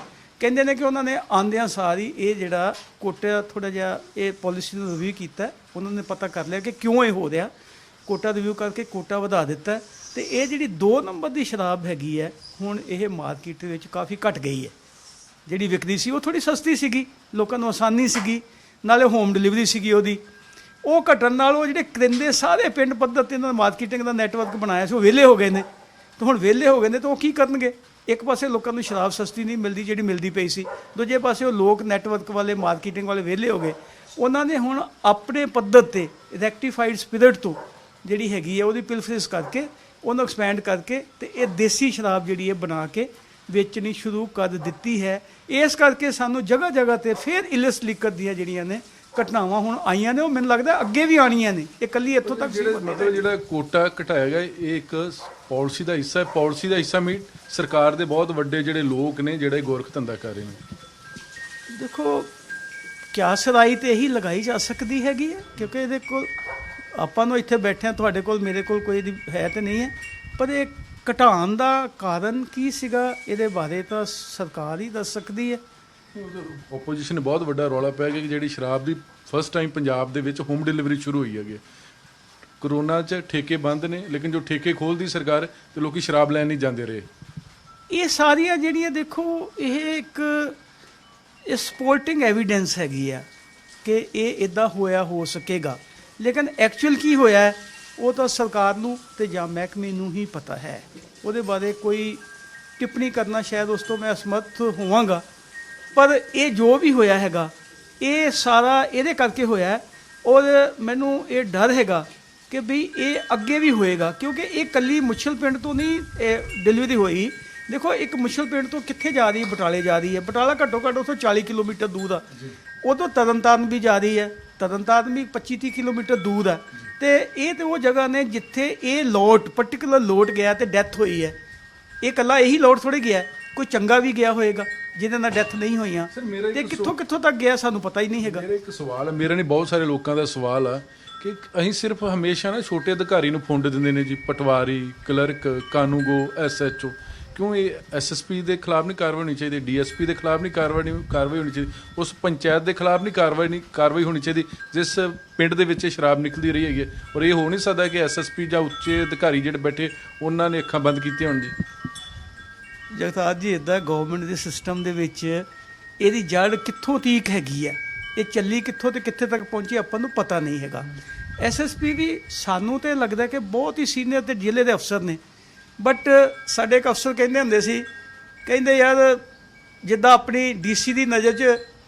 ਕਹਿੰਦੇ ਨੇ ਕਿ ਉਹਨਾਂ ਨੇ ਆਉਂਦਿਆਂ ਸਾਰੀ ਇਹ ਜਿਹੜਾ ਕੋਟਾ ਥੋੜ੍ਹਾ ਜਿਹਾ ਇਹ ਪਾਲਿਸੀ ਨੂੰ ਰਿਵਿਊ ਕੀਤਾ। ਉਹਨਾਂ ਨੇ ਪਤਾ ਕਰ ਲਿਆ ਕਿ ਕਿਉਂ ਇਹ ਹੋ ਰਿਹਾ। ਕੋਟਾ ਰਿਵਿਊ ਕਰਕੇ ਕੋਟਾ ਵਧਾ ਦਿੱਤਾ ਤੇ ਇਹ ਜਿਹੜੀ 2 ਨੰਬਰ ਦੀ ਸ਼ਰਾਬ ਹੈਗੀ ਹੈ ਹੁਣ ਇਹ ਮਾਰਕੀਟ ਵਿੱਚ ਕਾਫੀ ਘਟ ਗਈ ਹੈ। ਜਿਹੜੀ ਵਿਕਦੀ ਸੀ ਉਹ ਥੋੜੀ ਸਸਤੀ ਸੀਗੀ, ਲੋਕਾਂ ਨੂੰ ਆਸਾਨੀ ਸੀਗੀ, ਨਾਲੇ ਹੋਮ ਡਿਲੀਵਰੀ ਸੀਗੀ ਉਹਦੀ। ਉਹ ਘਟਣ ਨਾਲ ਉਹ ਜਿਹੜੇ ਕਰਿੰਦੇ ਸਾਰੇ ਪਿੰਡ ਪੱਧਰ ਤੇ ਇਹਨਾਂ ਮਾਰਕੀਟਿੰਗ ਦਾ ਨੈਟਵਰਕ ਬਣਾਇਆ ਸੀ ਉਹ ਵਿਹਲੇ ਹੋ ਗਏ ਨੇ। ਤੇ ਹੁਣ ਵਿਹਲੇ ਹੋ ਗਏ ਨੇ ਤਾਂ ਉਹ ਕੀ ਕਰਨਗੇ? ਇੱਕ ਪਾਸੇ ਲੋਕਾਂ ਨੂੰ ਸ਼ਰਾਬ ਸਸਤੀ ਨਹੀਂ ਮਿਲਦੀ ਜਿਹੜੀ ਮਿਲਦੀ ਪਈ ਸੀ, ਦੂਜੇ ਪਾਸੇ ਉਹ ਲੋਕ ਨੈਟਵਰਕ ਵਾਲੇ ਮਾਰਕੀਟਿੰਗ ਵਾਲੇ ਵਿਹਲੇ ਹੋ ਗਏ। ਉਹਨਾਂ ਨੇ ਹੁਣ ਆਪਣੇ ਪੱਧਰ ਤੇ ਰੈਕਟੀਫਾਈਡ ਸਪਿਰਿਟ ਤੋਂ ਜਿਹੜੀ ਹੈਗੀ ਹੈ ਉਹਦੀ ਪਿਲਫਰੇਜ਼ ਕਰਕੇ ਉਹਨੂੰ ਐਕਸਪੈਂਡ ਕਰਕੇ ਤੇ ਇਹ ਦੇਸੀ ਸ਼ਰਾਬ ਜਿਹੜੀ ਹੈ ਬਣਾ ਕੇ ਵੇਚਣੀ ਸ਼ੁਰੂ ਕਰ ਦਿੱਤੀ ਹੈ। ਇਸ ਕਰਕੇ ਸਾਨੂੰ ਜਗ੍ਹਾ ਜਗ੍ਹਾ ਤੇ ਫਿਰ ਇਲਿਸ ਲੀਕਰ ਦੀਆਂ ਜਿਹੜੀਆਂ ਨੇ ਘਟਨਾਵਾਂ ਹੁਣ ਆਈਆਂ ਨੇ, ਉਹ ਮੈਨੂੰ ਲੱਗਦਾ ਅੱਗੇ ਵੀ ਆਉਣੀਆਂ ਨੇ। ਇਹ ਇਕੱਲੀ ਇੱਥੋਂ ਤੱਕ ਮਤਲਬ ਜਿਹੜਾ ਕੋਟਾ ਘਟਾਇਆ ਗਿਆ ਇਹ ਇੱਕ ਪਾਲਿਸੀ ਦਾ ਹਿੱਸਾ ਹੈ। ਪਾਲਿਸੀ ਦਾ ਹਿੱਸਾ ਮੀਨ ਸਰਕਾਰ ਦੇ ਬਹੁਤ ਵੱਡੇ ਜਿਹੜੇ ਲੋਕ ਨੇ ਜਿਹੜੇ ਗੋਰਖ ਧੰਦਾ ਕਰ ਰਹੇ ਨੇ। ਦੇਖੋ ਕਿਆਸ ਰਾਈ ਤੇ ਇਹੀ ਲਗਾਈ ਜਾ ਸਕਦੀ ਹੈਗੀ ਹੈ, ਕਿਉਂਕਿ ਇਹਦੇ ਕੋਲ ਆਪਾਂ ਨੂੰ ਇੱਥੇ ਬੈਠਿਆਂ ਤੁਹਾਡੇ ਕੋਲ ਮੇਰੇ ਕੋਲ ਕੋਈ ਇਹਦੀ ਹੈ ਤੇ ਨਹੀਂ ਹੈ, ਪਰ ਇਹ ਘਟਾਉਣ ਦਾ ਕਾਰਨ ਕੀ ਸੀਗਾ ਇਹਦੇ ਬਾਰੇ ਤਾਂ ਸਰਕਾਰ ਹੀ ਦੱਸ ਸਕਦੀ ਹੈ। ਓਪੋਜੀਸ਼ਨ ਨੇ ਬਹੁਤ ਵੱਡਾ ਰੌਲਾ ਪਿਆ ਕਿ ਜਿਹੜੀ ਸ਼ਰਾਬ ਦੀ ਫਸਟ ਟਾਈਮ ਪੰਜਾਬ ਦੇ ਵਿੱਚ ਹੋਮ ਡਿਲੀਵਰੀ ਸ਼ੁਰੂ ਹੋਈ ਹੈਗੀ। ਕਰੋਨਾ 'ਚ ਠੇਕੇ ਬੰਦ ਨੇ, ਲੇਕਿਨ ਜੋ ਠੇਕੇ ਖੋਲ੍ਹਦੀ ਸਰਕਾਰ ਤੇ ਲੋਕੀ ਸ਼ਰਾਬ ਲੈਣ ਨਹੀਂ ਜਾਂਦੇ ਰਹੇ। ਇਹ ਸਾਰੀਆਂ ਜਿਹੜੀਆਂ ਦੇਖੋ ਇਹ ਇੱਕ ਸਪੋਰਟਿੰਗ ਐਵੀਡੈਂਸ ਹੈਗੀ ਆ ਕਿ ਇਹ ਇਦਾਂ ਹੋਇਆ ਹੋ ਸਕੇਗਾ, ਲੇਕਿਨ ਐਕਚੁਅਲ ਕੀ ਹੋਇਆ ਹੈ ਉਹ ਤਾਂ ਸਰਕਾਰ ਨੂੰ ਤੇ ਜਾਂ ਮਹਿਕਮੇ ਨੂੰ ਹੀ ਪਤਾ ਹੈ। ਉਹਦੇ ਬਾਰੇ ਕੋਈ ਟਿੱਪਣੀ ਕਰਨਾ ਸ਼ਾਇਦ ਉਸ ਤੋਂ ਮੈਂ ਅਸਮਰਥ ਹੋਵਾਂਗਾ, ਪਰ ਇਹ ਜੋ ਵੀ ਹੋਇਆ ਹੈਗਾ ਇਹ ਸਾਰਾ ਇਹਦੇ ਕਰਕੇ ਹੋਇਆ। ਔਰ ਮੈਨੂੰ ਇਹ ਡਰ ਹੈਗਾ ਕਿ ਵੀ ਇਹ ਅੱਗੇ ਵੀ ਹੋਏਗਾ, ਕਿਉਂਕਿ ਇਹ ਕੱਲੀ ਮੁੱਛਲ ਪਿੰਡ ਤੋਂ ਨਹੀਂ ਡਿਲੀਵਰੀ ਹੋਈ। ਦੇਖੋ ਇੱਕ ਮੁੱਛਲ ਪਿੰਡ ਤੋਂ ਕਿੱਥੇ ਜਾ ਰਹੀ ਹੈ? ਬਟਾਲੇ ਜਾ ਰਹੀ ਹੈ। ਬਟਾਲਾ ਘੱਟੋ ਘੱਟ ਉੱਥੋਂ 40 ਕਿਲੋਮੀਟਰ ਦੂਰ ਆ। ਉਦੋਂ ਤਰਨਤਾਰਨ ਵੀ ਜਾ ਰਹੀ ਹੈ, ਤਰਨਤਾਰਨ ਵੀ 25-30 ਕਿਲੋਮੀਟਰ ਦੂਰ ਆ। ਤੇ ਇਹ ਤੇ ਉਹ ਜਗ੍ਹਾ ਨੇ ਜਿੱਥੇ ਇਹ ਲੋਟ ਪਰਟੀਕੂਲਰ ਲੋਟ ਗਿਆ ਤੇ ਡੈਥ ਹੋਈ ਹੈ। ਇਹ ਇਕੱਲਾ ਇਹੀ ਲੋਟ ਥੋੜ੍ਹੇ ਗਿਆ, ਕੋਈ ਚੰਗਾ ਵੀ ਗਿਆ ਹੋਏਗਾ ਜਿਹਦੇ ਨਾਲ ਡੈਥ ਨਹੀਂ ਹੋਈਆਂ। ਤੇ ਕਿੱਥੋਂ ਤੱਕ ਗਿਆ ਸਾਨੂੰ ਪਤਾ ਹੀ ਨਹੀਂ ਹੈਗਾ। ਮੇਰਾ ਇੱਕ ਸਵਾਲ ਹੈ, ਮੇਰਾ ਨਹੀਂ ਬਹੁਤ ਸਾਰੇ ਲੋਕਾਂ ਦਾ ਸਵਾਲ ਆ ਕਿ ਅਸੀਂ ਸਿਰਫ ਹਮੇਸ਼ਾ ਨਾ ਛੋਟੇ ਅਧਿਕਾਰੀ ਨੂੰ ਫੁੰਡ ਦਿੰਦੇ ਨੇ ਜੀ, ਪਟਵਾਰੀ, ਕਲਰਕ, ਕਾਨੂੰਗੋ, SHO। ਕਿਉਂ ਇਹ SSP ਦੇ ਖਿਲਾਫ ਨਹੀਂ ਕਾਰਵਾਈ ਹੋਣੀ ਚਾਹੀਦੀ, DSP ਦੇ ਖਿਲਾਫ ਨਹੀਂ ਕਾਰਵਾਈ ਹੋਣੀ ਚਾਹੀਦੀ, ਉਸ ਪੰਚਾਇਤ ਦੇ ਖਿਲਾਫ ਨਹੀਂ ਕਾਰਵਾਈ ਹੋਣੀ ਚਾਹੀਦੀ ਜਿਸ ਪਿੰਡ ਦੇ ਵਿੱਚ ਸ਼ਰਾਬ ਨਿਕਲਦੀ ਰਹੀ ਹੈਗੀ। ਔਰ ਇਹ ਹੋ ਨਹੀਂ ਸਕਦਾ ਕਿ SSP ਜਾਂ ਉੱਚੇ ਅਧਿਕਾਰੀ ਜਿਹੜੇ ਬੈਠੇ ਉਹਨਾਂ ਨੇ ਅੱਖਾਂ ਬੰਦ ਕੀਤੀਆਂ ਹੋਣ ਜੀ। ਜਗਤਾਰ ਜੀ ਇੱਦਾਂ ਗਵਰਨਮੈਂਟ ਦੇ ਸਿਸਟਮ ਦੇ ਵਿੱਚ ਇਹਦੀ ਜੜ ਕਿੱਥੋਂ ਤੀਕ ਹੈਗੀ ਆ, ਇਹ ਚੱਲੀ ਕਿੱਥੋਂ ਤੇ ਕਿੱਥੇ ਤੱਕ ਪਹੁੰਚੀ ਆਪਾਂ ਨੂੰ ਪਤਾ ਨਹੀਂ ਹੈਗਾ। SSP ਵੀ ਸਾਨੂੰ ਤੇ ਲੱਗਦਾ ਕਿ ਬਹੁਤ ਹੀ ਸੀਨੀਅਰ ਤੇ ਜ਼ਿਲ੍ਹੇ ਦੇ ਅਫਸਰ ਨੇ, ਬਟ ਸਾਡੇ ਇੱਕ ਅਫਸਰ ਕਹਿੰਦੇ ਹੁੰਦੇ ਸੀ, ਕਹਿੰਦੇ ਯਾਰ ਜਿੱਦਾਂ ਆਪਣੀ DC ਦੀ ਨਜ਼ਰ 'ਚ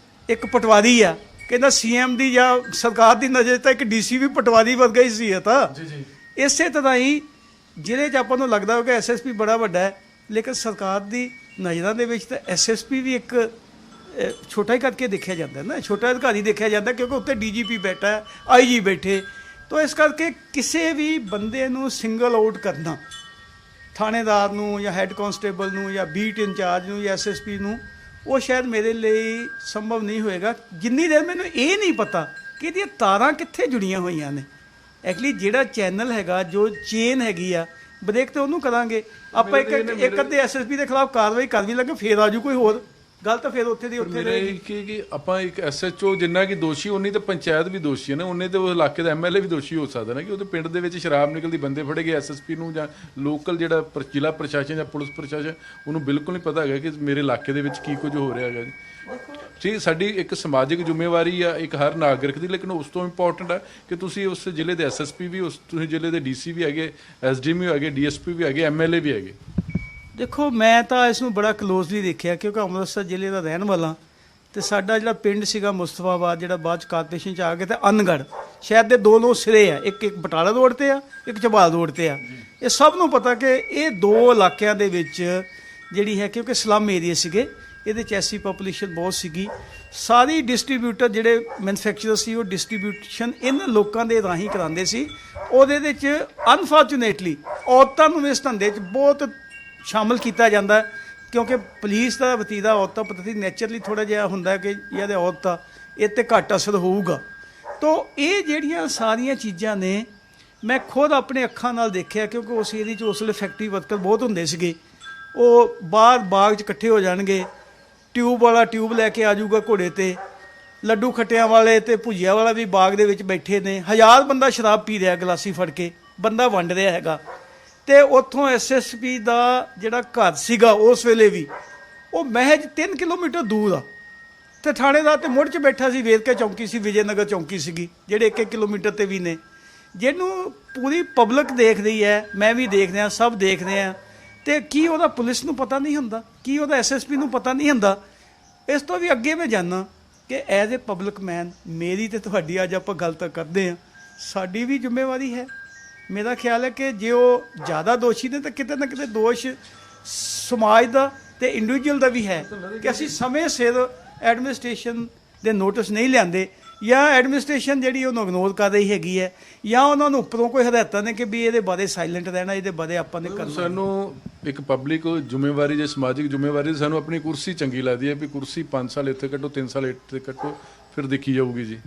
ਇੱਕ ਪਟਵਾਰੀ ਆ, ਕਹਿੰਦਾ CM ਦੀ ਜਾਂ ਸਰਕਾਰ ਦੀ ਨਜ਼ਰ 'ਚ ਤਾਂ ਇੱਕ DC ਵੀ ਪਟਵਾਰੀ ਵਰਗਾ ਹੀ ਸੀ। ਇਹ ਤਾਂ ਇਸੇ ਤਰ੍ਹਾਂ ਹੀ ਜ਼ਿਲ੍ਹੇ 'ਚ ਆਪਾਂ ਨੂੰ ਲੱਗਦਾ ਹੋ ਕਿ SSP ਬੜਾ ਵੱਡਾ ਹੈ, ਲੇਕਿਨ ਸਰਕਾਰ ਦੀ ਨਜ਼ਰਾਂ ਦੇ ਵਿੱਚ ਤਾਂ SSP ਵੀ ਇੱਕ ਛੋਟਾ ਹੀ ਕਰਕੇ ਦੇਖਿਆ ਜਾਂਦਾ ਨਾ, ਛੋਟਾ ਅਧਿਕਾਰੀ ਦੇਖਿਆ ਜਾਂਦਾ, ਕਿਉਂਕਿ ਉੱਤੇ DGP ਬੈਠਾ ਹੈ, IG ਬੈਠੇ। ਤਾਂ ਇਸ ਕਰਕੇ ਕਿਸੇ ਵੀ ਬੰਦੇ ਨੂੰ ਸਿੰਗਲ ਆਊਟ ਕਰਨਾ, ਥਾਣੇਦਾਰ ਨੂੰ ਜਾਂ ਹੈੱਡ ਕਾਂਸਟੇਬਲ ਨੂੰ ਜਾਂ ਬੀਟ ਇੰਚਾਰਜ ਨੂੰ ਜਾਂ SSP ਨੂੰ, ਉਹ ਸ਼ਾਇਦ ਮੇਰੇ ਲਈ ਸੰਭਵ ਨਹੀਂ ਹੋਏਗਾ ਜਿੰਨੀ ਦੇਰ ਮੈਨੂੰ ਇਹ ਨਹੀਂ ਪਤਾ ਕਿ ਇਹਦੀਆਂ ਤਾਰਾਂ ਕਿੱਥੇ ਜੁੜੀਆਂ ਹੋਈਆਂ ਨੇ। ਐਕਚੁਅਲੀ ਜਿਹੜਾ ਚੈਨਲ ਹੈਗਾ, ਜੋ ਚੇਨ ਹੈਗੀ ਆ, ਬ੍ਰੇਕ ਤੇ ਉਹਨੂੰ ਕਰਾਂਗੇ ਆਪਾਂ। ਇੱਕ ਅੱਧੇ SSP ਦੇ ਖਿਲਾਫ ਕਾਰਵਾਈ ਕਰ ਵੀ ਲੱਗੇ, ਫੇਰ ਆਜੂ ਕੋਈ ਹੋਰ ਗੱਲ, ਤਾਂ ਫਿਰ ਉੱਥੇ ਦੀ ਉੱਥੇ ਰਹੇਗੀ। ਕਿ ਆਪਾਂ ਇੱਕ SHO ਜਿੰਨਾ ਕਿ ਦੋਸ਼ੀ, ਉਨੀ ਤਾਂ ਪੰਚਾਇਤ ਵੀ ਦੋਸ਼ੀ ਹੈ ਨਾ, ਉਹਨੇ ਤੇ ਉਹ ਇਲਾਕੇ ਦਾ MLA ਵੀ ਦੋਸ਼ੀ ਹੋ ਸਕਦਾ ਨਾ, ਕਿ ਉਹਦੇ ਪਿੰਡ ਦੇ ਵਿੱਚ ਸ਼ਰਾਬ ਨਿਕਲਦੀ, ਬੰਦੇ ਫੜੇ ਗਏ। SSP ਨੂੰ ਜਾਂ ਲੋਕਲ ਜਿਹੜਾ ਜ਼ਿਲ੍ਹਾ ਪ੍ਰਸ਼ਾਸਨ ਜਾਂ ਪੁਲਿਸ ਪ੍ਰਸ਼ਾਸਨ, ਉਹਨੂੰ ਬਿਲਕੁਲ ਨਹੀਂ ਪਤਾ ਹੈਗਾ ਕਿ ਮੇਰੇ ਇਲਾਕੇ ਦੇ ਵਿੱਚ ਕੀ ਕੁਝ ਹੋ ਰਿਹਾ ਹੈਗਾ ਜੀ। ਸਾਡੀ ਇੱਕ ਸਮਾਜਿਕ ਜ਼ਿੰਮੇਵਾਰੀ ਆ ਇੱਕ ਹਰ ਨਾਗਰਿਕ ਦੀ, ਲੇਕਿਨ ਉਸ ਤੋਂ ਇੰਪੋਰਟੈਂਟ ਹੈ ਕਿ ਤੁਸੀਂ ਉਸ ਜ਼ਿਲ੍ਹੇ ਦੇ SSP ਵੀ, ਤੁਸੀਂ ਜ਼ਿਲ੍ਹੇ ਦੇ DC ਵੀ ਹੈਗੇ, SDM ਵੀ ਹੈਗੇ, DSP ਵੀ ਹੈਗੇ, MLA ਵੀ ਹੈਗੇ। ਦੇਖੋ ਮੈਂ ਤਾਂ ਇਸ ਨੂੰ ਬੜਾ ਕਲੋਜ਼ਲੀ ਦੇਖਿਆ, ਕਿਉਂਕਿ ਅੰਮ੍ਰਿਤਸਰ ਜ਼ਿਲ੍ਹੇ ਦਾ ਰਹਿਣ ਵਾਲਾ, ਤੇ ਸਾਡਾ ਜਿਹੜਾ ਪਿੰਡ ਸੀਗਾ ਮੁਸਤਫਾਬਾਦ, ਜਿਹੜਾ ਬਾਅਦ 'ਚ ਕਾਰਪੋਰੇਸ਼ਨ 'ਚ ਆ ਗਿਆ, ਤੇ ਅਨਗੜ੍ਹ ਸ਼ਹਿਰ ਦੇ ਦੋ ਸਿਰੇ ਆ, ਇੱਕ ਬਟਾਲਾ ਰੋਡ ਤੇ ਆ, ਇੱਕ ਝਬਾਲ ਰੋਡ ਤੇ ਆ। ਇਹ ਸਭ ਨੂੰ ਪਤਾ ਕਿ ਇਹ ਦੋ ਇਲਾਕਿਆਂ ਦੇ ਵਿੱਚ ਜਿਹੜੀ ਹੈ, ਕਿਉਂਕਿ ਸਲਮ ਏਰੀਆ ਸੀਗੇ, ਇਹਦੇ 'ਚ ਐਸੀ ਪਾਪੂਲੇਸ਼ਨ ਬਹੁਤ ਸੀਗੀ। ਸਾਰੀ ਡਿਸਟਰੀਬਿਊਟਰ ਜਿਹੜੇ ਮੈਨੂਫੈਕਚਰਰ ਸੀ, ਉਹ ਡਿਸਟਰੀਬਿਊਸ਼ਨ ਇਹਨਾਂ ਲੋਕਾਂ ਦੇ ਰਾਹੀਂ ਕਰਾਉਂਦੇ ਸੀ। ਉਹਦੇ ਵਿੱਚ ਅਨਫੋਰਚੂਨੇਟਲੀ ਔਰਤਾਂ ਨੂੰ ਇਸ ਧੰਦੇ 'ਚ ਬਹੁਤ ਸ਼ਾਮਲ ਕੀਤਾ ਜਾਂਦਾ, ਕਿਉਂਕਿ ਪੁਲਿਸ ਦਾ ਵਤੀਰਾ ਔਰਤਾਂ ਪ੍ਰਤੀ ਨੇਚਰਲੀ ਥੋੜ੍ਹਾ ਜਿਹਾ ਹੁੰਦਾ ਕਿ ਇਹਦੇ ਔਰਤਾਂ ਇਹ 'ਤੇ ਘੱਟ ਅਸਰ ਹੋਊਗਾ। ਤਾਂ ਇਹ ਜਿਹੜੀਆਂ ਸਾਰੀਆਂ ਚੀਜ਼ਾਂ ਨੇ ਮੈਂ ਖੁਦ ਆਪਣੇ ਅੱਖਾਂ ਨਾਲ ਦੇਖਿਆ, ਕਿਉਂਕਿ ਉਸ ਏਰੀਏ 'ਚ ਉਸ ਵੇਲੇ ਫੈਕਟਰੀ ਵਰਕਰ ਬਹੁਤ ਹੁੰਦੇ ਸੀਗੇ। ਉਹ ਬਾਹਰ ਬਾਗ 'ਚ ਇਕੱਠੇ ਹੋ ਜਾਣਗੇ, ਟਿਊਬ ਵਾਲਾ ਟਿਊਬ ਲੈ ਕੇ ਆ ਜਾਊਗਾ ਘੋੜੇ 'ਤੇ, ਲੱਡੂ ਖੱਟਿਆਂ ਵਾਲੇ ਤੇ ਭੁਜੀਆ ਵਾਲਾ ਵੀ ਬਾਗ ਦੇ ਵਿੱਚ ਬੈਠੇ ਨੇ। 1000 ਬੰਦਾ ਸ਼ਰਾਬ ਪੀ ਰਿਹਾ ਗਲਾਸੀ ਫੜ ਕੇ, ਬੰਦਾ ਵੰਡ ਰਿਹਾ ਹੈਗਾ। ਤੇ ਉੱਥੋਂ SSP ਦਾ ਜਿਹੜਾ ਘਰ ਸੀਗਾ ਉਸ ਵੇਲੇ ਵੀ, ਉਹ ਮਹਿਜ 3 ਕਿਲੋਮੀਟਰ ਦੂਰ ਆ, ਤੇ ਥਾਣੇਦਾਰ ਤੇ ਮੁੜ 'ਚ ਬੈਠਾ ਸੀ। ਵੇਰਕੇ ਚੌਂਕੀ ਸੀ, ਵਿਜੇ ਨਗਰ ਚੌਂਕੀ ਸੀਗੀ, ਜਿਹੜੇ 1-1 ਕਿਲੋਮੀਟਰ ਤੇ ਵੀ ਨੇ, ਜਿਹਨੂੰ ਪੂਰੀ ਪਬਲਿਕ ਦੇਖ ਰਹੀ ਹੈ, ਮੈਂ ਵੀ ਦੇਖ ਰਿਹਾ, ਸਭ ਦੇਖ ਰਹੇ ਆ। ਤੇ ਕੀ ਉਹਦਾ ਪੁਲਿਸ ਨੂੰ ਪਤਾ ਨਹੀਂ ਹੁੰਦਾ? ਕੀ ਉਹਦਾ SSP ਨੂੰ ਪਤਾ ਨਹੀਂ ਹੁੰਦਾ? ਇਸ ਤੋਂ ਵੀ ਅੱਗੇ ਮੈਂ ਜਾਣਾ ਕਿ ਐਜ਼ ਏ ਪਬਲਿਕ ਮੈਨ, ਮੇਰੀ ਤੇ ਤੁਹਾਡੀ ਅੱਜ ਆਪਾਂ ਗੱਲ ਤਾਂ ਕਰਦੇ ਹਾਂ, ਸਾਡੀ ਵੀ ਜ਼ਿੰਮੇਵਾਰੀ ਹੈ। ਮੇਰਾ ਖਿਆਲ ਹੈ ਕਿ ਜੇ ਉਹ ਜ਼ਿਆਦਾ ਦੋਸ਼ੀ ਨੇ ਤਾਂ ਕਿਤੇ ਨਾ ਕਿਤੇ ਦੋਸ਼ ਸਮਾਜ ਦਾ ਤੇ ਇੰਡੀਵਿਜੂਅਲ ਦਾ ਵੀ ਹੈ ਕਿ ਅਸੀਂ ਸਮੇਂ ਸਿਰ ਐਡਮਿਨਿਸਟ੍ਰੇਸ਼ਨ ਦੇ ਨੋਟਿਸ ਨਹੀਂ ਲਿਆਂਦੇ, ਜਾਂ ਐਡਮਿਨਿਸਟ੍ਰੇਸ਼ਨ ਜਿਹੜੀ ਉਹਨੂੰ ਇਗਨੋਰ ਕਰ ਰਹੀ ਹੈਗੀ ਹੈ, ਜਾਂ ਉਹਨਾਂ ਨੂੰ ਉੱਪਰੋਂ ਕੋਈ ਹਦਾਇਤਾਂ ਨੇ ਕਿ ਵੀ ਇਹਦੇ ਬਾਰੇ ਸਾਇਲੈਂਟ ਰਹਿਣਾ, ਇਹਦੇ ਬਾਰੇ ਆਪਾਂ ਨੇ ਕਰਨਾ। ਸਾਨੂੰ ਇੱਕ ਪਬਲਿਕ ਜ਼ਿੰਮੇਵਾਰੀ ਜਾਂ ਸਮਾਜਿਕ ਜ਼ਿੰਮੇਵਾਰੀ, ਸਾਨੂੰ ਆਪਣੀ ਕੁਰਸੀ ਚੰਗੀ ਲੱਗਦੀ ਹੈ ਵੀ ਕੁਰਸੀ 5 ਸਾਲ ਇੱਥੇ ਕੱਟੋ, 3 ਸਾਲ ਇੱਥੇ ਕੱਟੋ, ਫਿਰ ਦੇਖੀ ਜਾਊਗੀ ਜੀ।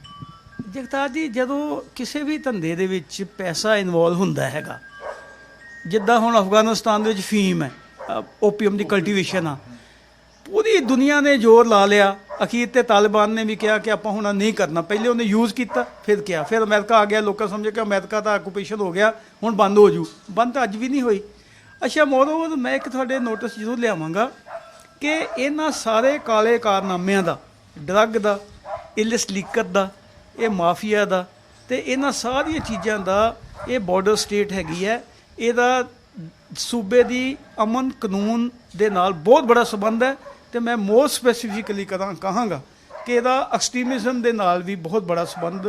ਜਗਤਾਰ ਜੀ, ਜਦੋਂ ਕਿਸੇ ਵੀ ਧੰਦੇ ਦੇ ਵਿੱਚ ਪੈਸਾ ਇਨਵੋਲਵ ਹੁੰਦਾ ਹੈਗਾ, ਜਿੱਦਾਂ ਹੁਣ ਅਫਗਾਨਿਸਤਾਨ ਦੇ ਵਿੱਚ ਫੀਮ ਹੈ, ਓਪੀਅਮ ਦੀ ਕਲਟੀਵੇਸ਼ਨ ਆ, ਪੂਰੀ ਦੁਨੀਆ ਨੇ ਜ਼ੋਰ ਲਾ ਲਿਆ, ਅਖੀਰ ਤੇ ਤਾਲਿਬਾਨ ਨੇ ਵੀ ਕਿਹਾ ਕਿ ਆਪਾਂ ਹੁਣ ਨਹੀਂ ਕਰਨਾ। ਪਹਿਲੇ ਉਹਨੇ ਯੂਜ਼ ਕੀਤਾ, ਫਿਰ ਕਿਹਾ, ਫਿਰ ਅਮਰੀਕਾ ਆ ਗਿਆ, ਲੋਕਾਂ ਸਮਝੇ ਕਿ ਅਮਰੀਕਾ ਦਾ ਆਕੂਪੇਸ਼ਨ ਹੋ ਗਿਆ, ਹੁਣ ਬੰਦ ਹੋ ਜੂ। ਬੰਦ ਤਾਂ ਅੱਜ ਵੀ ਨਹੀਂ ਹੋਈ। ਅੱਛਾ, ਮੋਰਓਵਰ ਮੈਂ ਇੱਕ ਤੁਹਾਡੇ ਨੋਟਿਸ ਜ਼ਰੂਰ ਲਿਆਵਾਂਗਾ ਕਿ ਇਹਨਾਂ ਸਾਰੇ ਕਾਲੇ ਕਾਰਨਾਮਿਆਂ ਦਾ, ਡਰੱਗ ਦਾ, ਇਲਿਸ ਲੀਕਰ ਦਾ, ਇਹ ਮਾਫੀਆ ਦਾ, ਤੇ ਇਹਨਾਂ ਸਾਰੀਆਂ ਚੀਜ਼ਾਂ ਦਾ ਇਹ ਬਾਰਡਰ ਸਟੇਟ ਹੈਗੀ ਹੈ, ਇਹਦਾ ਸੂਬੇ ਦੀ ਅਮਨ ਕਾਨੂੰਨ ਦੇ ਨਾਲ ਬਹੁਤ ਬੜਾ ਸੰਬੰਧ ਹੈ। ਤੇ ਮੈਂ ਮੋਰ ਸਪੈਸੀਫਿਕਲੀ ਕਹਾਂਗਾ ਕਿ ਇਹਦਾ ਐਕਸਟ੍ਰੀਮਿਜ਼ਮ ਦੇ ਨਾਲ ਵੀ ਬਹੁਤ ਬੜਾ ਸੰਬੰਧ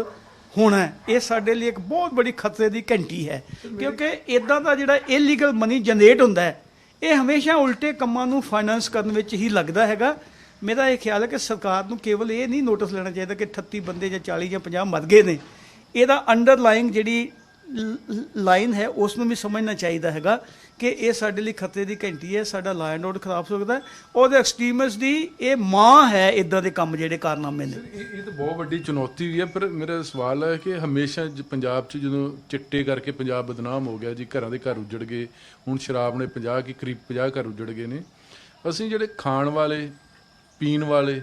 ਹੋਣਾ ਹੈ। ਇਹ ਸਾਡੇ ਲਈ ਇੱਕ ਬਹੁਤ ਬੜੀ ਖਤਰੇ ਦੀ ਘੰਟੀ ਹੈ, ਕਿਉਂਕਿ ਇਦਾਂ ਦਾ ਜਿਹੜਾ ਇਲੀਗਲ ਮਨੀ ਜਨਰੇਟ ਹੁੰਦਾ ਹੈ, ਇਹ ਹਮੇਸ਼ਾ ਉਲਟੇ ਕੰਮਾਂ ਨੂੰ ਫਾਈਨੈਂਸ ਕਰਨ ਵਿੱਚ ਹੀ ਲੱਗਦਾ ਹੈਗਾ। ਮੇਰਾ ਇਹ ਖਿਆਲ ਹੈ ਕਿ ਸਰਕਾਰ ਨੂੰ ਕੇਵਲ ਇਹ ਨਹੀਂ ਨੋਟਿਸ ਲੈਣਾ ਚਾਹੀਦਾ ਕਿ 38 ਬੰਦੇ ਜਾਂ 40 ਜਾਂ 50 ਮਰ ਗਏ ਨੇ, ਇਹਦਾ ਅੰਡਰਲਾਈਂਗ ਜਿਹੜੀ ਲਾਈਨ ਹੈ ਉਸ ਨੂੰ ਵੀ ਸਮਝਣਾ ਚਾਹੀਦਾ ਹੈਗਾ ਕਿ ਇਹ ਸਾਡੇ ਲਈ ਖਤਰੇ ਦੀ ਘੰਟੀ ਹੈ, ਸਾਡਾ ਲਾ ਐਂਡ ਆਰਡਰ ਖਰਾਬ ਹੋ ਸਕਦਾ ਹੈ। ਉਹਦੇ ਐਕਸਟ੍ਰੀਮਿਸਟ ਦੀ ਇਹ ਮਾਂ ਹੈ ਇਦਾਂ ਦੇ ਕੰਮ ਜਿਹੜੇ ਕਾਰਨਾਮੇ ਨੇ। ਇਹ ਤਾਂ ਬਹੁਤ ਵੱਡੀ ਚੁਣੌਤੀ ਵੀ ਹੈ, ਪਰ ਮੇਰਾ ਸਵਾਲ ਹੈ ਕਿ ਹਮੇਸ਼ਾ ਪੰਜਾਬ 'ਚ ਜਦੋਂ ਚਿੱਟੇ ਕਰਕੇ ਪੰਜਾਬ ਬਦਨਾਮ ਹੋ ਗਿਆ ਜੀ, ਘਰਾਂ ਦੇ ਘਰ ਉੱਜੜ ਗਏ, ਹੁਣ ਸ਼ਰਾਬ ਨੇ 50 ਕੀ ਕਰੀਬ 50 ਘਰ ਉੱਜੜ ਗਏ ਨੇ, ਅਸੀਂ ਜਿਹੜੇ ਖਾਣ ਵਾਲੇ ਪੀਣ ਵਾਲੇ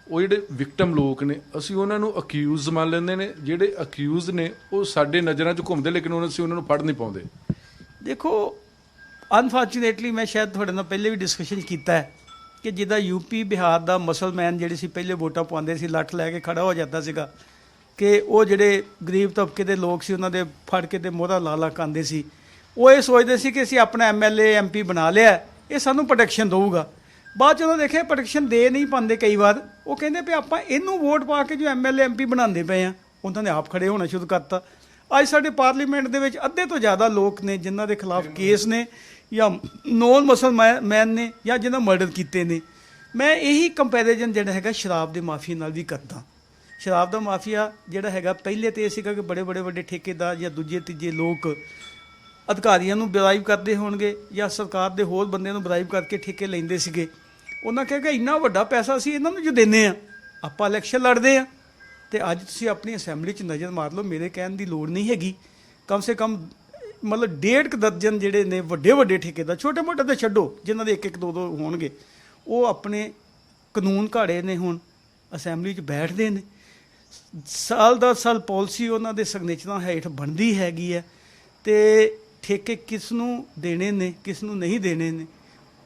ਉਹ ਜਿਹੜੇ ਵਿਕਟਮ ਲੋਕ ਨੇ, ਅਸੀਂ ਉਹਨਾਂ ਨੂੰ ਅਕਿਊਜ਼ ਮੰਨ ਲੈਂਦੇ ਨੇ, ਜਿਹੜੇ ਅਕਿਊਜ਼ ਨੇ ਉਹ ਸਾਡੇ ਨਜ਼ਰਾਂ 'ਚ ਘੁੰਮਦੇ, ਲੇਕਿਨ ਅਸੀਂ ਉਹਨਾਂ ਨੂੰ ਫੜ ਨਹੀਂ ਪਾਉਂਦੇ। ਦੇਖੋ, ਅਨਫੋਰਚੂਨੇਟਲੀ ਮੈਂ ਸ਼ਾਇਦ ਤੁਹਾਡੇ ਨਾਲ ਪਹਿਲੇ ਵੀ ਡਿਸਕਸ਼ਨ ਕੀਤਾ ਹੈ ਕਿ ਜਿੱਦਾਂ ਯੂਪੀ ਬਿਹਾਰ ਦਾ ਮੁਸਲਮਾਨ ਜਿਹੜੇ ਸੀ ਪਹਿਲੇ ਵੋਟਾਂ ਪਾਉਂਦੇ ਸੀ, ਲੱਠ ਲੈ ਕੇ ਖੜਾ ਹੋ ਜਾਂਦਾ ਸੀਗਾ ਕਿ ਉਹ ਜਿਹੜੇ ਗਰੀਬ ਤਬਕੇ ਦੇ ਲੋਕ ਸੀ ਉਹਨਾਂ ਦੇ ਫੜ ਕੇ ਤੇ ਮੋਹਰਾ ਲਾ ਲਾ ਕਾਂਦੇ ਸੀ। ਉਹ ਇਹ ਸੋਚਦੇ ਸੀ ਕਿ ਅਸੀਂ ਆਪਣਾ MLA MP ਬਣਾ ਲਿਆ, ਇਹ ਸਾਨੂੰ ਪ੍ਰੋਟੈਕਸ਼ਨ ਦਊਗਾ। ਬਾਅਦ ਜਦੋਂ ਦੇਖਿਆ ਪ੍ਰੋਟੈਕਸ਼ਨ ਦੇ ਨਹੀਂ ਪਾਉਂਦੇ, ਕਈ ਵਾਰ ਉਹ ਕਹਿੰਦੇ ਵੀ ਆਪਾਂ ਇਹਨੂੰ ਵੋਟ ਪਾ ਕੇ ਜੋ MLA MP ਬਣਾਉਂਦੇ ਪਏ ਆ, ਉਹਨਾਂ ਨੇ ਆਪ ਖੜੇ ਹੋਣਾ ਸ਼ੁਰੂ ਕਰਤਾ। ਅੱਜ ਸਾਡੇ ਪਾਰਲੀਮੈਂਟ ਦੇ ਵਿੱਚ ਅੱਧੇ ਤੋਂ ਜ਼ਿਆਦਾ ਲੋਕ ਨੇ ਜਿਨ੍ਹਾਂ ਦੇ ਖਿਲਾਫ ਕੇਸ ਨੇ, ਜਾਂ ਨੌਨ ਮੁਸਲਮਾਨ ਨੇ, ਜਾਂ ਜਿਹਨਾਂ ਮਰਡਰ ਕੀਤੇ ਨੇ। ਮੈਂ ਇਹੀ ਕੰਪੈਰੀਜ਼ਨ ਜਿਹੜਾ ਹੈਗਾ ਸ਼ਰਾਬ ਦੇ ਮਾਫੀਆ ਨਾਲ ਵੀ ਕਰਦਾ। ਸ਼ਰਾਬ ਦਾ ਮਾਫੀਆ ਜਿਹੜਾ ਹੈਗਾ, ਪਹਿਲੇ ਤਾਂ ਇਹ ਸੀਗਾ ਕਿ ਬੜੇ ਬੜੇ ਵੱਡੇ ਠੇਕੇਦਾਰ ਜਾਂ ਦੂਜੇ ਤੀਜੇ ਲੋਕ ਅਧਿਕਾਰੀਆਂ ਨੂੰ ਬਰਾਈਬ ਕਰਦੇ ਹੋਣਗੇ ਜਾਂ ਸਰਕਾਰ ਦੇ ਹੋਰ ਬੰਦਿਆਂ ਨੂੰ ਬਰਾਈਬ ਕਰਕੇ ਠੇਕੇ ਲੈਂਦੇ ਸੀਗੇ। ਉਹਨਾਂ ਕਿਹਾ ਕਿ ਇੰਨਾ ਵੱਡਾ ਪੈਸਾ ਅਸੀਂ ਇਹਨਾਂ ਨੂੰ ਜੋ ਦਿੰਦੇ ਹਾਂ, ਆਪਾਂ ਇਲੈਕਸ਼ਨ ਲੜਦੇ ਹਾਂ। ਅਤੇ ਅੱਜ ਤੁਸੀਂ ਆਪਣੀ ਅਸੈਂਬਲੀ 'ਚ ਨਜ਼ਰ ਮਾਰ ਲਓ, ਮੇਰੇ ਕਹਿਣ ਦੀ ਲੋੜ ਨਹੀਂ ਹੈਗੀ। ਕਮ ਸੇ ਕਮ ਮਤਲਬ 1.5 ਦਰਜਨ ਜਿਹੜੇ ਨੇ ਵੱਡੇ ਵੱਡੇ ਠੇਕੇਦਾਰ, ਛੋਟੇ ਮੋਟੇ ਤਾਂ ਛੱਡੋ, ਜਿਨ੍ਹਾਂ ਦੇ 1-1 2-2 ਹੋਣਗੇ, ਉਹ ਆਪਣੇ ਕਾਨੂੰਨ ਘਾੜੇ ਨੇ, ਹੁਣ ਅਸੈਂਬਲੀ 'ਚ ਬੈਠਦੇ ਨੇ। ਸਾਲ ਦਰ ਸਾਲ ਪਾਲਿਸੀ ਉਹਨਾਂ ਦੇ ਸਿਗਨੇਚਰਾਂ ਹੇਠ ਬਣਦੀ ਹੈਗੀ ਹੈ, ਅਤੇ ਠੇਕੇ ਕਿਸ ਨੂੰ ਦੇਣੇ ਨੇ ਕਿਸ ਨੂੰ ਨਹੀਂ ਦੇਣੇ ਨੇ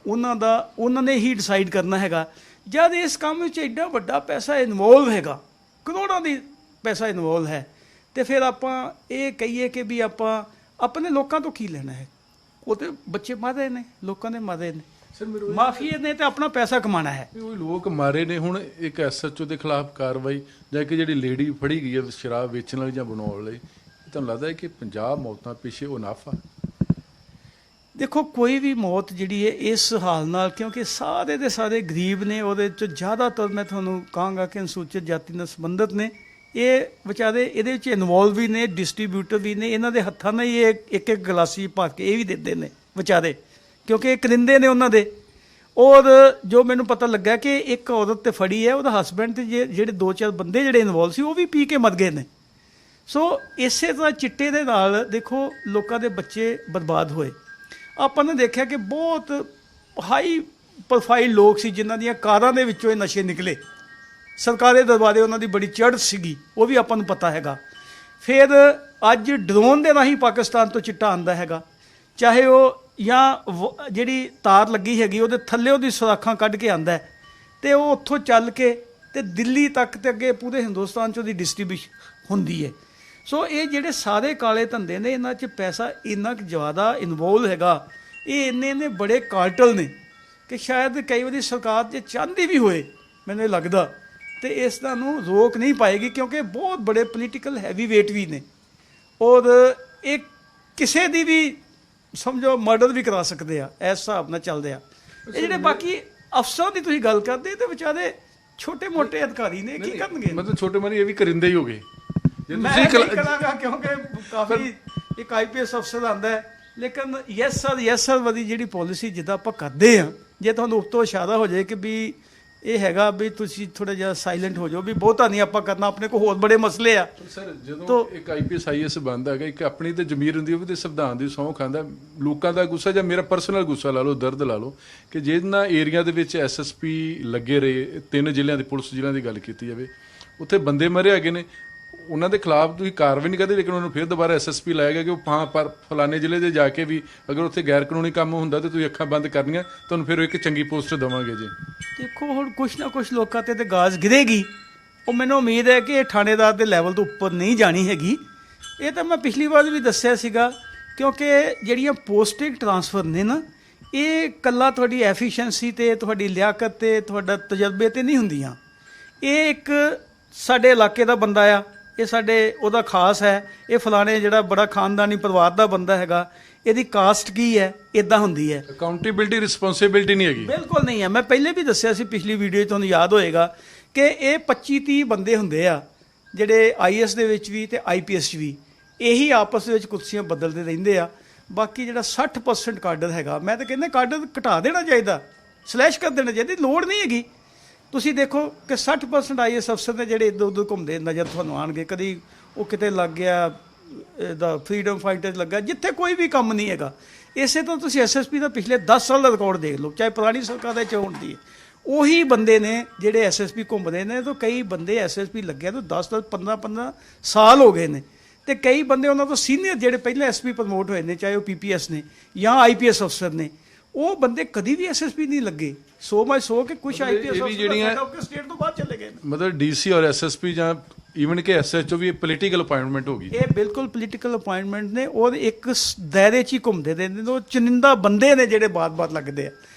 ਉਹਨਾਂ ਨੇ ਹੀ ਡਿਸਾਈਡ ਕਰਨਾ ਹੈਗਾ। ਜਦ ਇਸ ਕੰਮ ਵਿੱਚ ਐਡਾ ਵੱਡਾ ਪੈਸਾ ਇਨਵੋਲਵ ਹੈਗਾ, ਕਰੋੜਾਂ ਦੀ ਪੈਸਾ ਇਨਵੋਲਵ ਹੈ, ਅਤੇ ਫਿਰ ਆਪਾਂ ਇਹ ਕਹੀਏ ਕਿ ਵੀ ਆਪਾਂ ਆਪਣੇ ਲੋਕਾਂ ਤੋਂ ਕੀ ਲੈਣਾ ਹੈ? ਉਹ ਤੇ ਬੱਚੇ ਮਰ ਰਹੇ ਨੇ, ਲੋਕਾਂ ਦੇ ਮਰ ਰਹੇ ਨੇ, ਮਾਫੀਏ ਨੇ ਤੇ ਆਪਣਾ ਪੈਸਾ ਕਮਾਉਣਾ ਹੈ। ਉਹ ਲੋਕ ਮਾਰੇ ਨੇ। ਹੁਣ ਇੱਕ SHO ਦੇ ਖਿਲਾਫ ਕਾਰਵਾਈ, ਜਾਂ ਕਿ ਜਿਹੜੀ ਲੇਡੀ ਫੜੀ ਗਈ ਹੈ ਸ਼ਰਾਬ ਵੇਚਣ ਲਈ ਜਾਂ ਬਣਾਉਣ ਲਈ, ਤੁਹਾਨੂੰ ਲੱਗਦਾ ਹੈ ਕਿ 50 ਮੌਤਾਂ ਪਿੱਛੇ ਉਹ ਨਾਫਾ? ਦੇਖੋ, ਕੋਈ ਵੀ ਮੌਤ ਜਿਹੜੀ ਹੈ ਇਸ ਹਾਲ ਨਾਲ, ਕਿਉਂਕਿ ਸਾਰੇ ਦੇ ਸਾਰੇ ਗਰੀਬ ਨੇ, ਉਹਦੇ 'ਚ ਜ਼ਿਆਦਾਤਰ ਮੈਂ ਤੁਹਾਨੂੰ ਕਹਾਂਗਾ ਕਿ ਅਨੁਸੂਚਿਤ ਜਾਤੀ ਨਾਲ ਸੰਬੰਧਿਤ ਨੇ। ਇਹ ਵਿਚਾਰੇ ਇਹਦੇ ਵਿੱਚ ਇਨਵੋਲਵ ਵੀ ਨੇ, ਡਿਸਟਰੀਬਿਊਟਰ ਵੀ ਨੇ, ਇਹਨਾਂ ਦੇ ਹੱਥਾਂ ਨਾਲ ਹੀ ਇਹ ਇੱਕ ਗਲਾਸੀ ਭਰ ਕੇ ਇਹ ਵੀ ਦਿੰਦੇ ਨੇ ਵਿਚਾਰੇ, ਕਿਉਂਕਿ ਇਹ ਕਰਿੰਦੇ ਨੇ ਉਹਨਾਂ ਦੇ। ਔਰ ਜੋ ਮੈਨੂੰ ਪਤਾ ਲੱਗਾ ਕਿ ਇੱਕ ਔਰਤ ਤੇ ਫੜੀ ਹੈ, ਉਹਦਾ ਹਸਬੈਂਡ ਤੇ ਜਿਹੜੇ 2-4 ਬੰਦੇ ਜਿਹੜੇ ਇਨਵੋਲਵ ਸੀ ਉਹ ਵੀ ਪੀ ਕੇ ਮਰ ਗਏ ਨੇ। ਸੋ ਇਸੇ ਤਰ੍ਹਾਂ ਚਿੱਟੇ ਦੇ ਨਾਲ ਦੇਖੋ ਲੋਕਾਂ ਦੇ ਬੱਚੇ ਬਰਬਾਦ ਹੋਏ। ਆਪਾਂ ਨੇ ਦੇਖਿਆ ਕਿ ਬਹੁਤ ਹਾਈ ਪ੍ਰੋਫਾਈਲ ਲੋਕ ਸੀ ਜਿਨ੍ਹਾਂ ਦੀਆਂ ਕਾਰਾਂ ਦੇ ਵਿੱਚੋਂ ਇਹ ਨਸ਼ੇ ਨਿਕਲੇ, ਸਰਕਾਰੀ ਦਰਬਾਰੇ ਉਹਨਾਂ ਦੀ ਬੜੀ ਚੜ੍ਹ ਸੀਗੀ, ਉਹ ਵੀ ਆਪਾਂ ਨੂੰ ਪਤਾ ਹੈਗਾ। ਫਿਰ ਅੱਜ ਡਰੋਨ ਦੇ ਰਾਹੀਂ ਪਾਕਿਸਤਾਨ ਤੋਂ ਚਿੱਟਾ ਆਉਂਦਾ ਹੈਗਾ, ਚਾਹੇ ਉਹ ਜਾਂ ਜਿਹੜੀ ਤਾਰ ਲੱਗੀ ਹੈਗੀ ਉਹਦੇ ਥੱਲੇ ਉਹਦੀ ਸੁਰਾਖਾਂ ਕੱਢ ਕੇ ਆਉਂਦਾ, ਅਤੇ ਉਹ ਉੱਥੋਂ ਚੱਲ ਕੇ ਅਤੇ ਦਿੱਲੀ ਤੱਕ ਅਤੇ ਅੱਗੇ ਪੂਰੇ ਹਿੰਦੁਸਤਾਨ 'ਚ ਉਹਦੀ ਡਿਸਟਰੀਬਿਊਸ਼ਨ ਹੁੰਦੀ ਹੈ। ਸੋ ਇਹ ਜਿਹੜੇ ਸਾਰੇ ਕਾਲੇ ਧੰਦੇ ਨੇ, ਇਹਨਾਂ 'ਚ ਪੈਸਾ ਇੰਨਾ ਕੁ ਜ਼ਿਆਦਾ ਇਨਵੋਲਵ ਹੈਗਾ, ਇਹ ਇੰਨੇ ਬੜੇ ਕਾਰਟਲ ਨੇ ਕਿ ਸ਼ਾਇਦ ਕਈ ਵਾਰੀ ਸਰਕਾਰ ਜੇ ਚਾਹੁੰਦੀ ਵੀ ਹੋਏ, ਮੈਨੂੰ ਇਹ ਲੱਗਦਾ, ਤੇ ਇਸ ਦਾ ਨੂੰ ਰੋਕ ਨਹੀਂ ਪਾਏਗੀ, ਕਿਉਂਕਿ ਬਹੁਤ ਬੜੇ ਪੋਲੀਟੀਕਲ ਹੈਵੀ ਵੇਟ ਵੀ ਨੇ, ਔਰ ਇਹ ਕਿਸੇ ਦੀ ਵੀ ਸਮਝੋ ਮਰਡਰ ਵੀ ਕਰਾ ਸਕਦੇ ਆ, ਇਸ ਹਿਸਾਬ ਨਾਲ ਚੱਲਦੇ ਆ। ਇਹ ਜਿਹੜੇ ਬਾਕੀ ਅਫਸਰਾਂ ਦੀ ਤੁਸੀਂ ਗੱਲ ਕਰਦੇ ਤੇ ਵਿਚਾਰੇ ਛੋਟੇ ਮੋਟੇ ਅਧਿਕਾਰੀ ਨੇ ਕੀ ਕਰਨਗੇ? ਮਤਲਬ ਛੋਟੇ ਮਾਰੀ ਇਹ ਵੀ ਕਰਿੰਦੇ ਹੀ ਹੋਗੇ ਜੇ ਮੈਂ ਤੁਸੀਂ ਨਹੀਂ ਕਰਾਂਗਾ ਕਿਉਂਕਿ ਕਾਫੀ ਇੱਕ ਆਈਪੀਐਸ ਅਫਸਰ ਆਂਦਾ ਹੈ, ਲੇਕਿਨ ਯੈਸ ਸਰ ਵਾਲੀ ਜਿਹੜੀ ਪਾਲਿਸੀ ਜਿੱਦਾਂ ਆਪਾਂ ਕਰਦੇ ਆ, ਜੇ ਤੁਹਾਨੂੰ ਉੱਤੋਂ ਇਸ਼ਾਰਾ ਹੋ ਜਾਏ ਕਿ ਵੀ ਇਹ ਹੈਗਾ ਵੀ ਤੁਸੀਂ ਥੋੜਾ ਜਿਹਾ ਸਾਇਲੈਂਟ ਹੋ ਜਾਓ, ਵੀ ਬਹੁਤਾ ਨਹੀਂ ਆਪਾਂ ਕਰਨਾ, ਆਪਣੇ ਕੋਲ ਹੋਰ ਬੜੇ ਮਸਲੇ ਆ। ਸਰ ਜਦੋਂ ਇੱਕ ਆਈਪੀਐਸ ਆਈਐਸ ਬਣਦਾ ਹੈਗਾ, ਇੱਕ ਆਪਣੀ ਤੇ ਜ਼ਮੀਰ ਹੁੰਦੀ, ਉਹ ਵੀ ਤੇ ਸੰਵਿਧਾਨ ਦੀ ਸਹੁੰ ਖਾਂਦਾ। ਲੋਕਾਂ ਦਾ ਗੁੱਸਾ ਜਾਂ ਮੇਰਾ ਪਰਸਨਲ ਗੁੱਸਾ ਲਾ ਲਓ, ਦਰਦ ਲਾ ਲਓ ਕਿ ਜਿਹਨਾਂ ਏਰੀਆ ਦੇ ਵਿੱਚ ਐਸਐਸਪੀ ਲੱਗੇ ਰਹੇ, 3 ਜ਼ਿਲ੍ਹਿਆਂ ਦੀ ਪੁਲਿਸ ਜ਼ਿਲ੍ਹਿਆਂ ਦੀ ਗੱਲ ਕੀਤੀ ਜਾਵੇ, ਉੱਥੇ ਬੰਦੇ ਮਰੇ ਹੈਗੇ ਨੇ, ਉਹਨਾਂ ਦੇ ਖਿਲਾਫ ਤੁਸੀਂ ਕਾਰਵਾਈ ਨਹੀਂ ਕਰਦੇ, ਲੇਕਿਨ ਉਹਨੂੰ ਫਿਰ ਦੁਬਾਰਾ ਐਸਐਸਪੀ ਲਾਇਆ ਗਿਆ ਕਿ ਉਹ ਪਰ ਫਲਾਣੇ ਜ਼ਿਲ੍ਹੇ ਦੇ ਜਾ ਕੇ ਵੀ ਅਗਰ ਉੱਥੇ ਗੈਰ ਕਾਨੂੰਨੀ ਕੰਮ ਹੁੰਦਾ ਤਾਂ ਤੁਸੀਂ ਅੱਖਾਂ ਬੰਦ ਕਰਨੀਆਂ, ਤੁਹਾਨੂੰ ਫਿਰ ਇੱਕ ਚੰਗੀ ਪੋਸਟ ਦੇਵਾਂਗੇ ਜੀ। ਦੇਖੋ ਹੁਣ ਕੁਛ ਨਾ ਕੁਛ ਲੋਕਾਂ ਤੇ ਗਾਜ਼ ਗਿਰੇਗੀ, ਉਹ ਮੈਨੂੰ ਉਮੀਦ ਹੈ ਕਿ ਇਹ ਥਾਣੇਦਾਰ ਦੇ ਲੈਵਲ ਤੋਂ ਉੱਪਰ ਨਹੀਂ ਜਾਣੀ ਹੈਗੀ। ਇਹ ਤਾਂ ਮੈਂ ਪਿਛਲੀ ਵਾਰ ਵੀ ਦੱਸਿਆ ਸੀਗਾ, ਕਿਉਂਕਿ ਜਿਹੜੀਆਂ ਪੋਸਟਿੰਗ ਟਰਾਂਸਫਰ ਨੇ ਨਾ, ਇਹ ਕੱਲਾ ਤੁਹਾਡੀ ਐਫੀਸ਼ੀਐਂਸੀ ਤੇ ਤੁਹਾਡੀ ਲਿਆਕਤ ਤੇ ਤੁਹਾਡਾ ਤਜਰਬੇ ਤੇ ਨਹੀਂ ਹੁੰਦੀਆਂ। ਇਹ ਇੱਕ ਸਾਡੇ ਇਲਾਕੇ ਦਾ ਬੰਦਾ ਆ, ਇਹ ਸਾਡੇ ਉਹਦਾ ਖਾਸ ਹੈ, ਇਹ ਫਲਾਣੇ ਜਿਹੜਾ ਬੜਾ ਖਾਨਦਾਨੀ ਪਰਿਵਾਰ ਦਾ ਬੰਦਾ ਹੈਗਾ, ਇਹਦੀ ਕਾਸਟ ਕੀ ਹੈ, ਇਦਾਂ ਹੁੰਦੀ ਹੈ। ਅਕਾਊਂਟੇਬਿਲਟੀ ਰਿਸਪੌਂਸਿਬਿਲਟੀ ਨਹੀਂ ਹੈਗੀ, ਬਿਲਕੁਲ ਨਹੀਂ ਹੈ। ਮੈਂ ਪਹਿਲੇ ਵੀ ਦੱਸਿਆ ਸੀ ਪਿਛਲੀ ਵੀਡੀਓ 'ਚ, ਤੁਹਾਨੂੰ ਯਾਦ ਹੋਏਗਾ ਕਿ ਇਹ 25-30 ਬੰਦੇ ਹੁੰਦੇ ਆ ਜਿਹੜੇ ਆਈਐਸ ਦੇ ਵਿੱਚ ਵੀ ਤੇ ਆਈਪੀਐਸ 'ਚ ਵੀ, ਇਹੀ ਆਪਸ ਵਿੱਚ ਕੁਰਸੀਆਂ ਬਦਲਦੇ ਰਹਿੰਦੇ ਆ। ਬਾਕੀ ਜਿਹੜਾ 60% ਕਾਡਰ ਹੈਗਾ, ਮੈਂ ਤਾਂ ਕਹਿੰਦਾ ਕਾਡਰ ਘਟਾ ਦੇਣਾ ਚਾਹੀਦਾ, ਸਲੈਸ਼ ਕਰ ਦੇਣਾ ਚਾਹੀਦਾ, ਲੋੜ ਨਹੀਂ ਹੈਗੀ। ਤੁਸੀਂ ਦੇਖੋ ਕਿ 60% ਆਈਐਸ ਅਫਸਰ ਨੇ ਜਿਹੜੇ ਇੱਧਰ ਉੱਧਰ ਘੁੰਮਦੇ ਨਜ਼ਰ ਤੁਹਾਨੂੰ ਆਉਣਗੇ, ਕਦੀ ਉਹ ਕਿਤੇ ਲੱਗ ਗਿਆ ਇਹਦਾ ਫਰੀडम ਫਾਈਟਰ ਲੱਗਾ, ਜਿੱਥੇ ਕੋਈ ਵੀ ਕੰਮ ਨਹੀਂ ਹੈਗਾ। ਇਸੇ ਤੋਂ ਤੁਸੀਂ ਐਸਐਸਪੀ ਦਾ ਪਿਛਲੇ 10 ਸਾਲ ਦਾ ਰਿਕਾਰਡ ਦੇਖ ਲਓ, ਚਾਹੇ ਪੁਰਾਣੀ ਸਰਕਾਰ ਦੇ ਚੋਣ ਦੀ ਹੈ, ਉਹੀ ਬੰਦੇ ਨੇ ਜਿਹੜੇ ਐਸਐਸਪੀ ਘੁੰਮਦੇ ਨੇ। ਤਾਂ ਕਈ ਬੰਦੇ ਐਸਐਸਪੀ ਲੱਗਿਆ ਤਾਂ 10-10 15-15 ਸਾਲ ਹੋ ਗਏ ਨੇ, ਤੇ ਕਈ ਬੰਦੇ ਉਹਨਾਂ ਤੋਂ ਸੀਨੀਅਰ ਜਿਹੜੇ ਪਹਿਲਾਂ ਐਸਪੀ ਪ੍ਰਮੋਟ ਹੋਏ ਨੇ, ਚਾਹੇ ਉਹ ਪੀਪੀਐਸ ਨੇ ਜਾਂ ਆਈਪੀਐਸ ਅਫਸਰ ਨੇ, ਉਹ ਬੰਦੇ ਕਦੀ ਵੀ ਐਸਐਸਪੀ ਨਹੀਂ ਲੱਗੇ। ਸੋ ਮਚ ਸੋ ਕਿ ਕੁਝ ਆਈਪੀਐਸ ਅਫਸਰ ਜਿਹੜੀਆਂ ਸਟੇਟ ਤੋਂ ਬਾਹਰ ਚਲੇ ਗਏ ਨੇ। ਮਤਲਬ ਡੀਸੀ ਔਰ ਐਸਐਸਪੀ ਜਾਂ ਈਵਨ ਕਿ ਐਸਐਚਓ ਵੀ ਪੋਲੀਟੀਕਲ ਅਪਾਇੰਟਮੈਂਟ ਹੋ ਗਈ। ਇਹ ਬਿਲਕੁਲ ਪੋਲੀਟੀਕਲ ਅਪਾਇੰਟਮੈਂਟ ਨੇ, ਔਰ ਇੱਕ ਦਾਇਰੇ 'ਚ ਹੀ ਘੁੰਮਦੇ ਰਹਿੰਦੇ ਨੇ। ਉਹ ਚੁਣਿੰਦਾ ਬੰਦੇ ਨੇ ਜਿਹੜੇ ਬਾਤ-ਬਾਤ ਲੱਗਦੇ ਆ।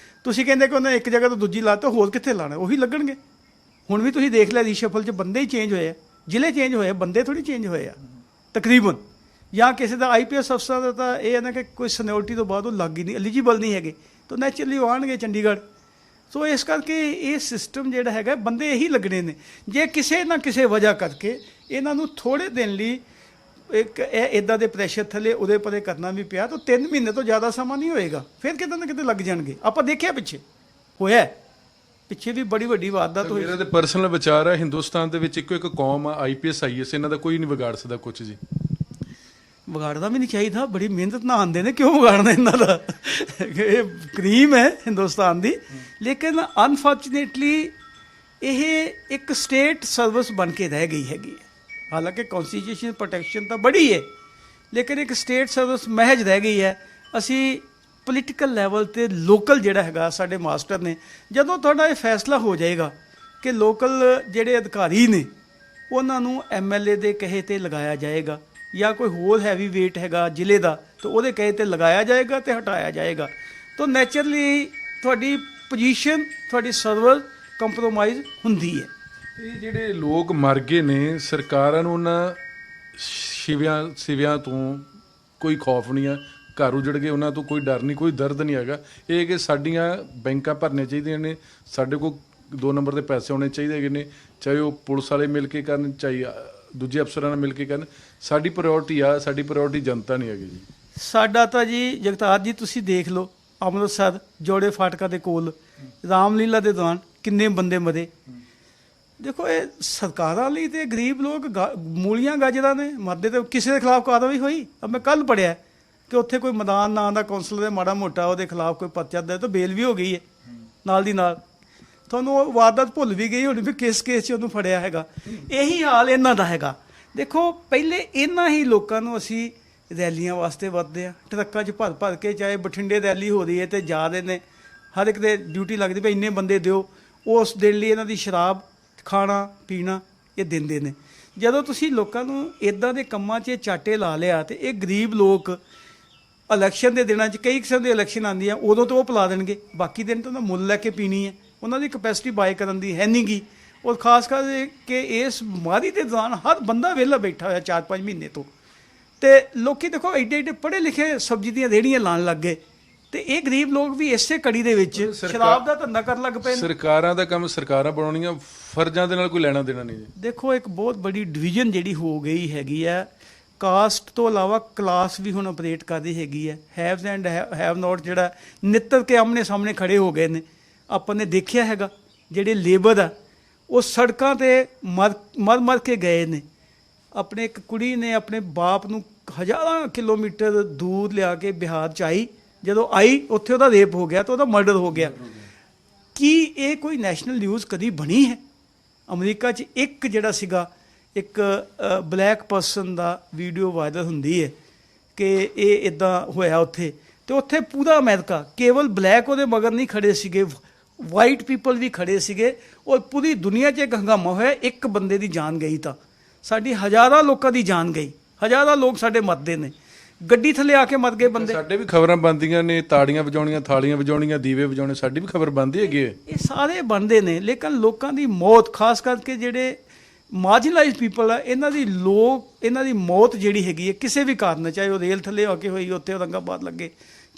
ਤੁਸੀਂ ਕਹਿੰਦੇ ਕਿ ਉਹਨੇ ਇੱਕ ਜਗ੍ਹਾ ਤੋਂ ਦੂਜੀ ਲਾਤਾ, ਹੋਰ ਕਿੱਥੇ ਲਾਣਾ, ਉਹੀ ਲੱਗਣਗੇ। ਹੁਣ ਵੀ ਤੁਸੀਂ ਦੇਖ ਲਿਆ ਰੀਸ਼ਫਲ 'ਚ ਬੰਦੇ ਹੀ ਚੇਂਜ ਹੋਏ ਆ, ਜ਼ਿਲ੍ਹੇ ਚੇਂਜ ਹੋਏ ਆ, ਬੰਦੇ ਥੋੜੀ ਚੇਂਜ ਹੋਏ ਆ ਤਕਰੀਬਨ। ਜਾਂ ਕਿਸੇ ਦਾ ਆਈਪੀਐਸ ਅਫਸਰ ਦਾ ਤਾਂ ਇਹ ਹੈ ਨਾ ਕਿ ਕੋਈ ਸੀਨੀਅਰਟੀ ਤੋਂ ਬਾਅਦ ਉਹ ਲੱਗ ਹੀ ਨਹੀਂ, ਐਲੀਜੀਬਲ ਨਹੀਂ ਹੈਗੇ, ਤਾਂ ਨੈਚੁਰਲੀ ਉਹ ਆਉਣਗੇ ਚੰਡੀਗੜ੍ਹ। ਸੋ ਇਸ ਕਰਕੇ ਇਹ ਸਿਸਟਮ ਜਿਹੜਾ ਹੈਗਾ, ਬੰਦੇ ਇਹੀ ਲੱਗਣੇ ਨੇ। ਜੇ ਕਿਸੇ ਨਾ ਕਿਸੇ ਵਜ੍ਹਾ ਕਰਕੇ ਇਹਨਾਂ ਨੂੰ ਥੋੜ੍ਹੇ ਦਿਨ ਲਈ ਇੱਕ ਇਹ ਇੱਦਾਂ ਦੇ ਪ੍ਰੈਸ਼ਰ ਥੱਲੇ ਉਹਦੇ ਪਰੇ ਕਰਨਾ ਵੀ ਪਿਆ, ਤਾਂ 3 ਮਹੀਨੇ ਤੋਂ ਜ਼ਿਆਦਾ ਸਮਾਂ ਨਹੀਂ ਹੋਏਗਾ, ਫਿਰ ਕਿਤੇ ਨਾ ਕਿਤੇ ਲੱਗ ਜਾਣਗੇ। ਆਪਾਂ ਦੇਖਿਆ ਪਿੱਛੇ ਹੋਇਆ, ਪਿੱਛੇ ਵੀ ਬੜੀ ਵੱਡੀ ਵਾਰਦਾਤ ਹੋਈ। ਮੇਰਾ ਤੇ ਪਰਸਨਲ ਵਿਚਾਰ ਹੈ, ਹਿੰਦੁਸਤਾਨ ਦੇ ਵਿੱਚ ਇੱਕੋ ਇੱਕ ਕੌਮ ਆ, ਆਈਪੀਐਸ ਆਈਐਸ, ਇਹਨਾਂ ਦਾ ਕੋਈ ਨਹੀਂ ਵਿਗਾੜ ਸਕਦਾ ਕੁਝ ਜੀ। ਵਿਗਾੜਨਾ ਵੀ ਨਹੀਂ ਚਾਹੀਦਾ, ਬੜੀ ਮਿਹਨਤ ਨਾਲ ਆਉਂਦੇ ਨੇ, ਕਿਉਂ ਵਿਗਾੜਨਾ ਇਹਨਾਂ ਦਾ? ਇਹ ਕਰੀਮ ਹੈ ਹਿੰਦੁਸਤਾਨ ਦੀ। ਲੇਕਿਨ ਅਨਫੋਰਚੂਨੇਟਲੀ ਇਹ ਇੱਕ ਸਟੇਟ ਸਰਵਿਸ ਬਣ ਕੇ ਰਹਿ ਗਈ ਹੈਗੀ ਹੈ। ਹਾਲਾਂਕਿ ਕੌਨਸਟੀਟਿਊਸ਼ਨ ਪ੍ਰੋਟੈਕਸ਼ਨ ਤਾਂ ਬੜੀ ਹੈ, ਲੇਕਿਨ ਇੱਕ ਸਟੇਟ ਸਰਵਿਸ ਮਹਿਜ ਰਹਿ ਗਈ ਹੈ। ਅਸੀਂ ਪੋਲੀਟੀਕਲ ਲੈਵਲ 'ਤੇ ਲੋਕਲ ਜਿਹੜਾ ਹੈਗਾ ਸਾਡੇ ਮਾਸਟਰ ਨੇ, ਜਦੋਂ ਤੁਹਾਡਾ ਇਹ ਫੈਸਲਾ ਹੋ ਜਾਏਗਾ ਕਿ ਲੋਕਲ ਜਿਹੜੇ ਅਧਿਕਾਰੀ ਨੇ ਉਹਨਾਂ ਨੂੰ ਐਮਐਲਏ ਦੇ ਕਹੇ 'ਤੇ ਲਗਾਇਆ ਜਾਏਗਾ, ਜਾਂ ਕੋਈ ਹੋਰ ਹੈਵੀ ਵੇਟ ਹੈਗਾ ਜ਼ਿਲ੍ਹੇ ਦਾ ਤਾਂ ਉਹਦੇ ਕਹੇ 'ਤੇ ਲਗਾਇਆ ਜਾਏਗਾ ਤੇ ਹਟਾਇਆ ਜਾਏਗਾ, ਤਾਂ ਨੈਚੁਰਲੀ ਤੁਹਾਡੀ ਪੋਜੀਸ਼ਨ, ਤੁਹਾਡੀ ਸਰਵਰ ਕੰਪਰੋਮਾਈਜ਼ ਹੁੰਦੀ ਹੈ। ਇਹ ਜਿਹੜੇ ਲੋਕ ਮਰ ਗਏ ਨੇ, ਸਰਕਾਰਾਂ ਨੂੰ ਉਹਨਾਂ ਸਿਵਿਆਂ ਤੋਂ ਕੋਈ ਖੌਫ ਨਹੀਂ ਆ, ਘਰ ਉਜੜ ਗਏ ਉਹਨਾਂ ਤੋਂ ਕੋਈ ਡਰ ਨਹੀਂ, ਕੋਈ ਦਰਦ ਨਹੀਂ ਹੈਗਾ। ਇਹ ਕਿ ਸਾਡੀਆਂ ਬੈਂਕਾਂ ਭਰਨੀਆਂ ਚਾਹੀਦੀਆਂ ਨੇ, ਸਾਡੇ ਕੋਲ 2 ਨੰਬਰ ਦੇ ਪੈਸੇ ਹੋਣੇ ਚਾਹੀਦੇ ਹੈਗੇ ਨੇ, ਚਾਹੇ ਉਹ ਪੁਲਿਸ ਵਾਲੇ ਮਿਲ ਕੇ ਕਰਨ, ਚਾਹੇ ਦੂਜੇ ਅਫਸਰਾਂ ਨਾਲ ਮਿਲ ਕੇ ਕਰਨ। ਸਾਡੀ ਪ੍ਰਾਇੋਰਟੀ ਆ, ਸਾਡੀ ਪ੍ਰਾਇੋਰਟੀ ਜਨਤਾ ਨਹੀਂ ਹੈਗੀ ਜੀ। ਸਾਡਾ ਤਾਂ ਜੀ ਜਗਤਾਰ ਜੀ ਤੁਸੀਂ ਦੇਖ ਲਓ, ਅੰਮ੍ਰਿਤਸਰ ਜੋੜੇ ਫਾਟਕਾਂ ਦੇ ਕੋਲ ਰਾਮਲੀਲਾ ਦੇ ਦੌਰਾਨ ਕਿੰਨੇ ਬੰਦੇ ਮਰੇ। ਦੇਖੋ ਇਹ ਸਰਕਾਰਾਂ ਲਈ ਤੇ ਗਰੀਬ ਲੋਕ ਮੂਲੀਆਂ ਗਾਜਰਾਂ ਨੇ, ਮਰਦੇ ਤੇ ਕਿਸੇ ਦੇ ਖਿਲਾਫ ਕਾਰਵਾਈ ਹੋਈ? ਮੈਂ ਕੱਲ ਪੜ੍ਹਿਆ ਕਿ ਉੱਥੇ ਕੋਈ ਮੈਦਾਨ ਨਾਂ ਦਾ ਕੌਂਸਲਰ ਦੇ ਮਾੜਾ ਮੋਟਾ ਉਹਦੇ ਖਿਲਾਫ ਕੋਈ ਪਰਚਾ ਦੇ ਤਾਂ ਬੇਲ ਵੀ ਹੋ ਗਈ ਹੈ ਨਾਲ ਦੀ ਨਾਲ। ਤੁਹਾਨੂੰ ਉਹ ਵਾਰਦਾਤ ਭੁੱਲ ਵੀ ਗਈ ਹੋਣੀ ਵੀ ਕਿਸ ਕੇਸ 'ਚ ਉਹਨੂੰ ਫੜਿਆ ਹੈਗਾ। ਇਹੀ ਹਾਲ ਇਹਨਾਂ ਦਾ ਹੈਗਾ। ਦੇਖੋ ਪਹਿਲੇ ਇਹਨਾਂ ਹੀ ਲੋਕਾਂ ਨੂੰ ਅਸੀਂ ਰੈਲੀਆਂ ਵਾਸਤੇ ਵਰਤਦੇ ਆ, ਟਰੱਕਾਂ 'ਚ ਭਰ ਕੇ, ਚਾਹੇ ਬਠਿੰਡੇ ਰੈਲੀ ਹੋ ਰਹੀ ਹੈ ਤੇ ਜਾ ਰਹੇ ਨੇ, ਹਰ ਇੱਕ ਦੇ ਡਿਊਟੀ ਲੱਗਦੀ ਵੀ ਇੰਨੇ ਬੰਦੇ ਦਿਓ, ਉਸ ਦਿਨ ਲਈ ਇਹਨਾਂ ਦੀ ਸ਼ਰਾਬ, ਖਾਣਾ ਪੀਣਾ ਇਹ ਦਿੰਦੇ ਨੇ। ਜਦੋਂ ਤੁਸੀਂ ਲੋਕਾਂ ਨੂੰ ਇੱਦਾਂ ਦੇ ਕੰਮਾਂ 'ਚ ਚਾਟੇ ਲਾ ਲਿਆ, ਤੇ ਇਹ ਗਰੀਬ ਲੋਕ ਇਲੈਕਸ਼ਨ ਦੇ ਦਿਨਾਂ 'ਚ, ਕਈ ਕਿਸਮ ਦੇ ਇਲੈਕਸ਼ਨ ਆਉਂਦੀਆਂ, ਉਦੋਂ ਤੋਂ ਉਹ ਪਿਲਾ ਦੇਣਗੇ, ਬਾਕੀ ਦਿਨ ਤਾਂ ਉਹਦਾ ਮੁੱਲ ਲੈ ਕੇ ਪੀਣੀ ਹੈ। ਉਹਨਾਂ ਦੀ ਕਪੈਸਿਟੀ ਬਾਏ ਕਰਨ ਦੀ ਹੈ ਨਹੀਂ ਗੀ। ਔਰ ਖਾਸ ਕਰਕੇ ਇਸ ਬਿਮਾਰੀ ਦੇ ਦੌਰਾਨ ਹਰ ਬੰਦਾ ਵਿਹਲਾ ਬੈਠਾ ਹੋਇਆ 4-5 ਮਹੀਨੇ ਤੋਂ, ਤੇ ਲੋਕੀ ਦੇਖੋ ਐਡੇ ਐਡੇ ਪੜ੍ਹੇ ਲਿਖੇ ਸਬਜ਼ੀ ਦੀਆਂ ਰੇਹੜੀਆਂ ਲਾਉਣ ਲੱਗ ਗਏ, ਤੇ ਇਹ ਗਰੀਬ ਲੋਕ ਵੀ ਇਸੇ ਕੜੀ ਦੇ ਵਿੱਚ ਸ਼ਰਾਬ ਦਾ ਧੰਦਾ ਕਰਨ ਲੱਗ ਪਏ ਨੇ। ਸਰਕਾਰਾਂ ਦਾ ਕੰਮ ਸਰਕਾਰਾਂ ਬਣਾਉਣੀਆਂ, ਫਰਜ਼ਾਂ ਦੇ ਨਾਲ ਕੋਈ ਲੈਣਾ ਦੇਣਾ ਨਹੀਂ ਜੀ। ਦੇਖੋ ਇੱਕ ਬਹੁਤ ਬੜੀ ਡਿਵੀਜ਼ਨ ਜਿਹੜੀ ਹੋ ਗਈ ਹੈਗੀ ਆ, ਕਾਸਟ ਤੋਂ ਇਲਾਵਾ ਕਲਾਸ ਵੀ ਹੁਣ ਆਪਰੇਟ ਕਰਦੀ ਹੈਗੀ ਹੈ। ਹੈਵਸ ਐਂਡ ਹੈਵ ਨੋਟ ਜਿਹੜਾ ਨਿੱਤਰ ਕੇ ਆਮਨੇ ਸਾਹਮਣੇ ਖੜੇ ਹੋ ਗਏ ਨੇ। ਆਪਾਂ ਨੇ ਦੇਖਿਆ ਹੈਗਾ ਜਿਹੜੇ ਲੇਬਰ ਆ ਉਹ ਸੜਕਾਂ ਤੇ ਮਰ ਕੇ ਗਏ ਨੇ। ਆਪਣੇ ਇੱਕ ਕੁੜੀ ਨੇ ਆਪਣੇ ਬਾਪ ਨੂੰ ਹਜ਼ਾਰਾਂ ਕਿਲੋਮੀਟਰ ਦੂਰ ਲਿਆ ਕੇ ਬਿਹਾਰ ਚ ਆਈ, ਜਦੋਂ ਆਈ ਉੱਥੇ ਉਹਦਾ ਰੇਪ ਹੋ ਗਿਆ ਤੇ ਉਹਦਾ ਮਰਡਰ ਹੋ ਗਿਆ। ਕੀ ਇਹ ਕੋਈ ਨੈਸ਼ਨਲ ਨਿਊਜ਼ ਕਦੀ ਬਣੀ ਹੈ? ਅਮਰੀਕਾ 'ਚ ਇੱਕ ਜਿਹੜਾ ਸੀਗਾ ਇੱਕ ਬਲੈਕ ਪਰਸਨ ਦਾ ਵੀਡੀਓ ਵਾਇਰਲ ਹੁੰਦੀ ਹੈ ਕਿ ਇਹ ਇਦਾਂ ਹੋਇਆ ਉੱਥੇ, ਤੇ ਉੱਥੇ ਪੂਰਾ ਅਮਰੀਕਾ, ਕੇਵਲ ਬਲੈਕ ਉਹਦੇ ਮਗਰ ਨਹੀਂ ਖੜੇ ਸੀਗੇ, ਵਾਈਟ ਪੀਪਲ ਵੀ ਖੜੇ ਸੀਗੇ, ਔਰ ਪੂਰੀ ਦੁਨੀਆ 'ਚ ਇੱਕ ਹੰਗਾਮਾ ਹੋਇਆ। ਇੱਕ ਬੰਦੇ ਦੀ ਜਾਨ ਗਈ ਤਾਂ ਸਾਡੀ ਹਜ਼ਾਰਾਂ ਲੋਕਾਂ ਦੀ ਜਾਨ ਗਈ, ਹਜ਼ਾਰਾਂ ਲੋਕ ਸਾਡੇ ਮਰਦੇ ਨੇ, ਗੱਡੀ ਥੱਲੇ ਆ ਕੇ ਮਰ ਗਏ ਬੰਦੇ। ਸਾਡੇ ਵੀ ਖਬਰਾਂ ਬਣਦੀਆਂ ਨੇ, ਤਾੜੀਆਂ ਵਜਾਉਣੀਆਂ, ਥਾਲੀਆਂ ਵਜਾਉਣੀਆਂ, ਦੀਵੇ ਵਜਾਉਣੇ, ਸਾਡੀ ਵੀ ਖਬਰ ਬਣਦੀ ਹੈਗੀ ਹੈ। ਇਹ ਸਾਰੇ ਬਣਦੇ ਨੇ, ਲੇਕਿਨ ਲੋਕਾਂ ਦੀ ਮੌਤ, ਖਾਸ ਕਰਕੇ ਜਿਹੜੇ ਮਾਰਜਨਲਾਈਜ਼ ਪੀਪਲ ਆ, ਇਹਨਾਂ ਦੀ ਮੌਤ ਜਿਹੜੀ ਹੈਗੀ ਹੈ ਕਿਸੇ ਵੀ ਕਾਰਨ, ਚਾਹੇ ਉਹ ਰੇਲ ਥੱਲੇ ਹੋ ਕੇ ਹੋਈ, ਉੱਥੇ ਔਰੰਗਾਬਾਦ ਲੱਗੇ,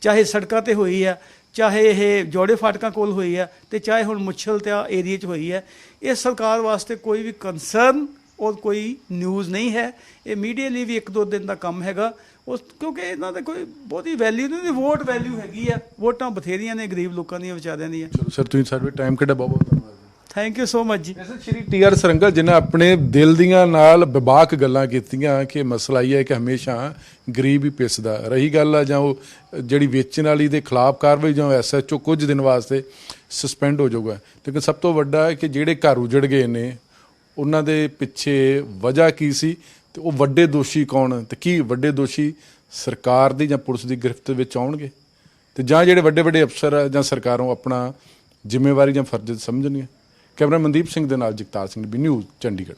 ਚਾਹੇ ਸੜਕਾਂ ਤੇ ਹੋਈ ਆ, ਚਾਹੇ ਇਹ ਜੋੜੇ ਫਾਟਕਾਂ ਕੋਲ ਹੋਈ ਆ, ਤੇ ਚਾਹੇ ਹੁਣ ਮੁੱਛਲ ਤੇ ਏਰੀਏ 'ਚ ਹੋਈ ਹੈ। ਇਹ ਸਰਕਾਰ ਵਾਸਤੇ ਕੋਈ ਵੀ ਕੰਸਰਨ ਔਰ ਕੋਈ ਨਿਊਜ਼ ਨਹੀਂ ਹੈ। ਇਹ ਮੀਡੀਆ ਲਈ ਵੀ ਇੱਕ ਦੋ ਦਿਨ ਦਾ ਕੰਮ ਹੈਗਾ, ਉਸ ਕਿਉਂਕਿ ਇਹਨਾਂ ਦਾ ਕੋਈ ਬਹੁਤੀ ਵੈਲਿਊ ਨਹੀਂ, ਵੋਟ ਵੈਲਿਊ ਹੈਗੀ ਆ, ਵੋਟਾਂ ਬਥੇਰੀਆਂ ਨੇ ਗਰੀਬ ਲੋਕਾਂ ਦੀਆਂ, ਵਿਚਾਰਿਆਂ ਦੀਆਂ। ਚਲੋ ਸਰ, ਤੁਸੀਂ ਸਾਡੇ ਟਾਈਮ ਕੱਢਿਆ, ਬਹੁਤ ਬਹੁਤ ਧੰਨਵਾਦ। ਥੈਂਕ ਯੂ ਸੋ ਮਚ ਜੀ। ਸ਼੍ਰੀ ਟੀ.ਆਰ. ਸਰੰਗਲ ਜਿਨ੍ਹਾਂ ਆਪਣੇ ਦਿਲ ਦੀਆਂ ਨਾਲ ਵਿਵਾਕ ਗੱਲਾਂ ਕੀਤੀਆਂ ਕਿ ਮਸਲਾ ਇਹ ਹੈ ਕਿ ਹਮੇਸ਼ਾ ਗਰੀਬ ਹੀ ਪਿਸਦਾ। ਰਹੀ ਗੱਲ ਆ ਜਾਂ ਉਹ ਜਿਹੜੀ ਵੇਚਣ ਵਾਲੀ ਦੇ ਖਿਲਾਫ ਕਾਰਵਾਈ, ਜਾਂ ਐਸਐਚਓ ਕੁਝ ਦਿਨ ਵਾਸਤੇ ਸਸਪੈਂਡ ਹੋ ਜਾਊਗਾ, ਲੇਕਿਨ ਸਭ ਤੋਂ ਵੱਡਾ ਹੈ ਕਿ ਜਿਹੜੇ ਘਰ ਉਜੜ ਗਏ ਨੇ ਉਹਨਾਂ ਦੇ ਪਿੱਛੇ ਵਜ੍ਹਾ ਕੀ ਸੀ, ਤੇ ਉਹ ਵੱਡੇ ਦੋਸ਼ੀ ਕੌਣ, ਤੇ ਕੀ ਵੱਡੇ ਦੋਸ਼ੀ ਸਰਕਾਰ ਦੀ ਜਾਂ ਪੁਲਿਸ ਦੀ ਗ੍ਰਿਫਤ ਵਿੱਚ ਆਉਣਗੇ, ਤੇ ਜਾਂ ਜਿਹੜੇ ਵੱਡੇ ਵੱਡੇ ਅਫਸਰ ਆ ਜਾਂ ਸਰਕਾਰਾਂ ਆਪਣਾ ਜ਼ਿੰਮੇਵਾਰੀ ਜਾਂ ਫਰਜ਼ ਸਮਝਣਗੀਆਂ। ਕੈਮਰਾ ਮਨਦੀਪ ਸਿੰਘ ਦੇ ਨਾਲ ਜਗਤਾਰ ਸਿੰਘ, ਨਿਊਜ਼ ਚੰਡੀਗੜ੍ਹ।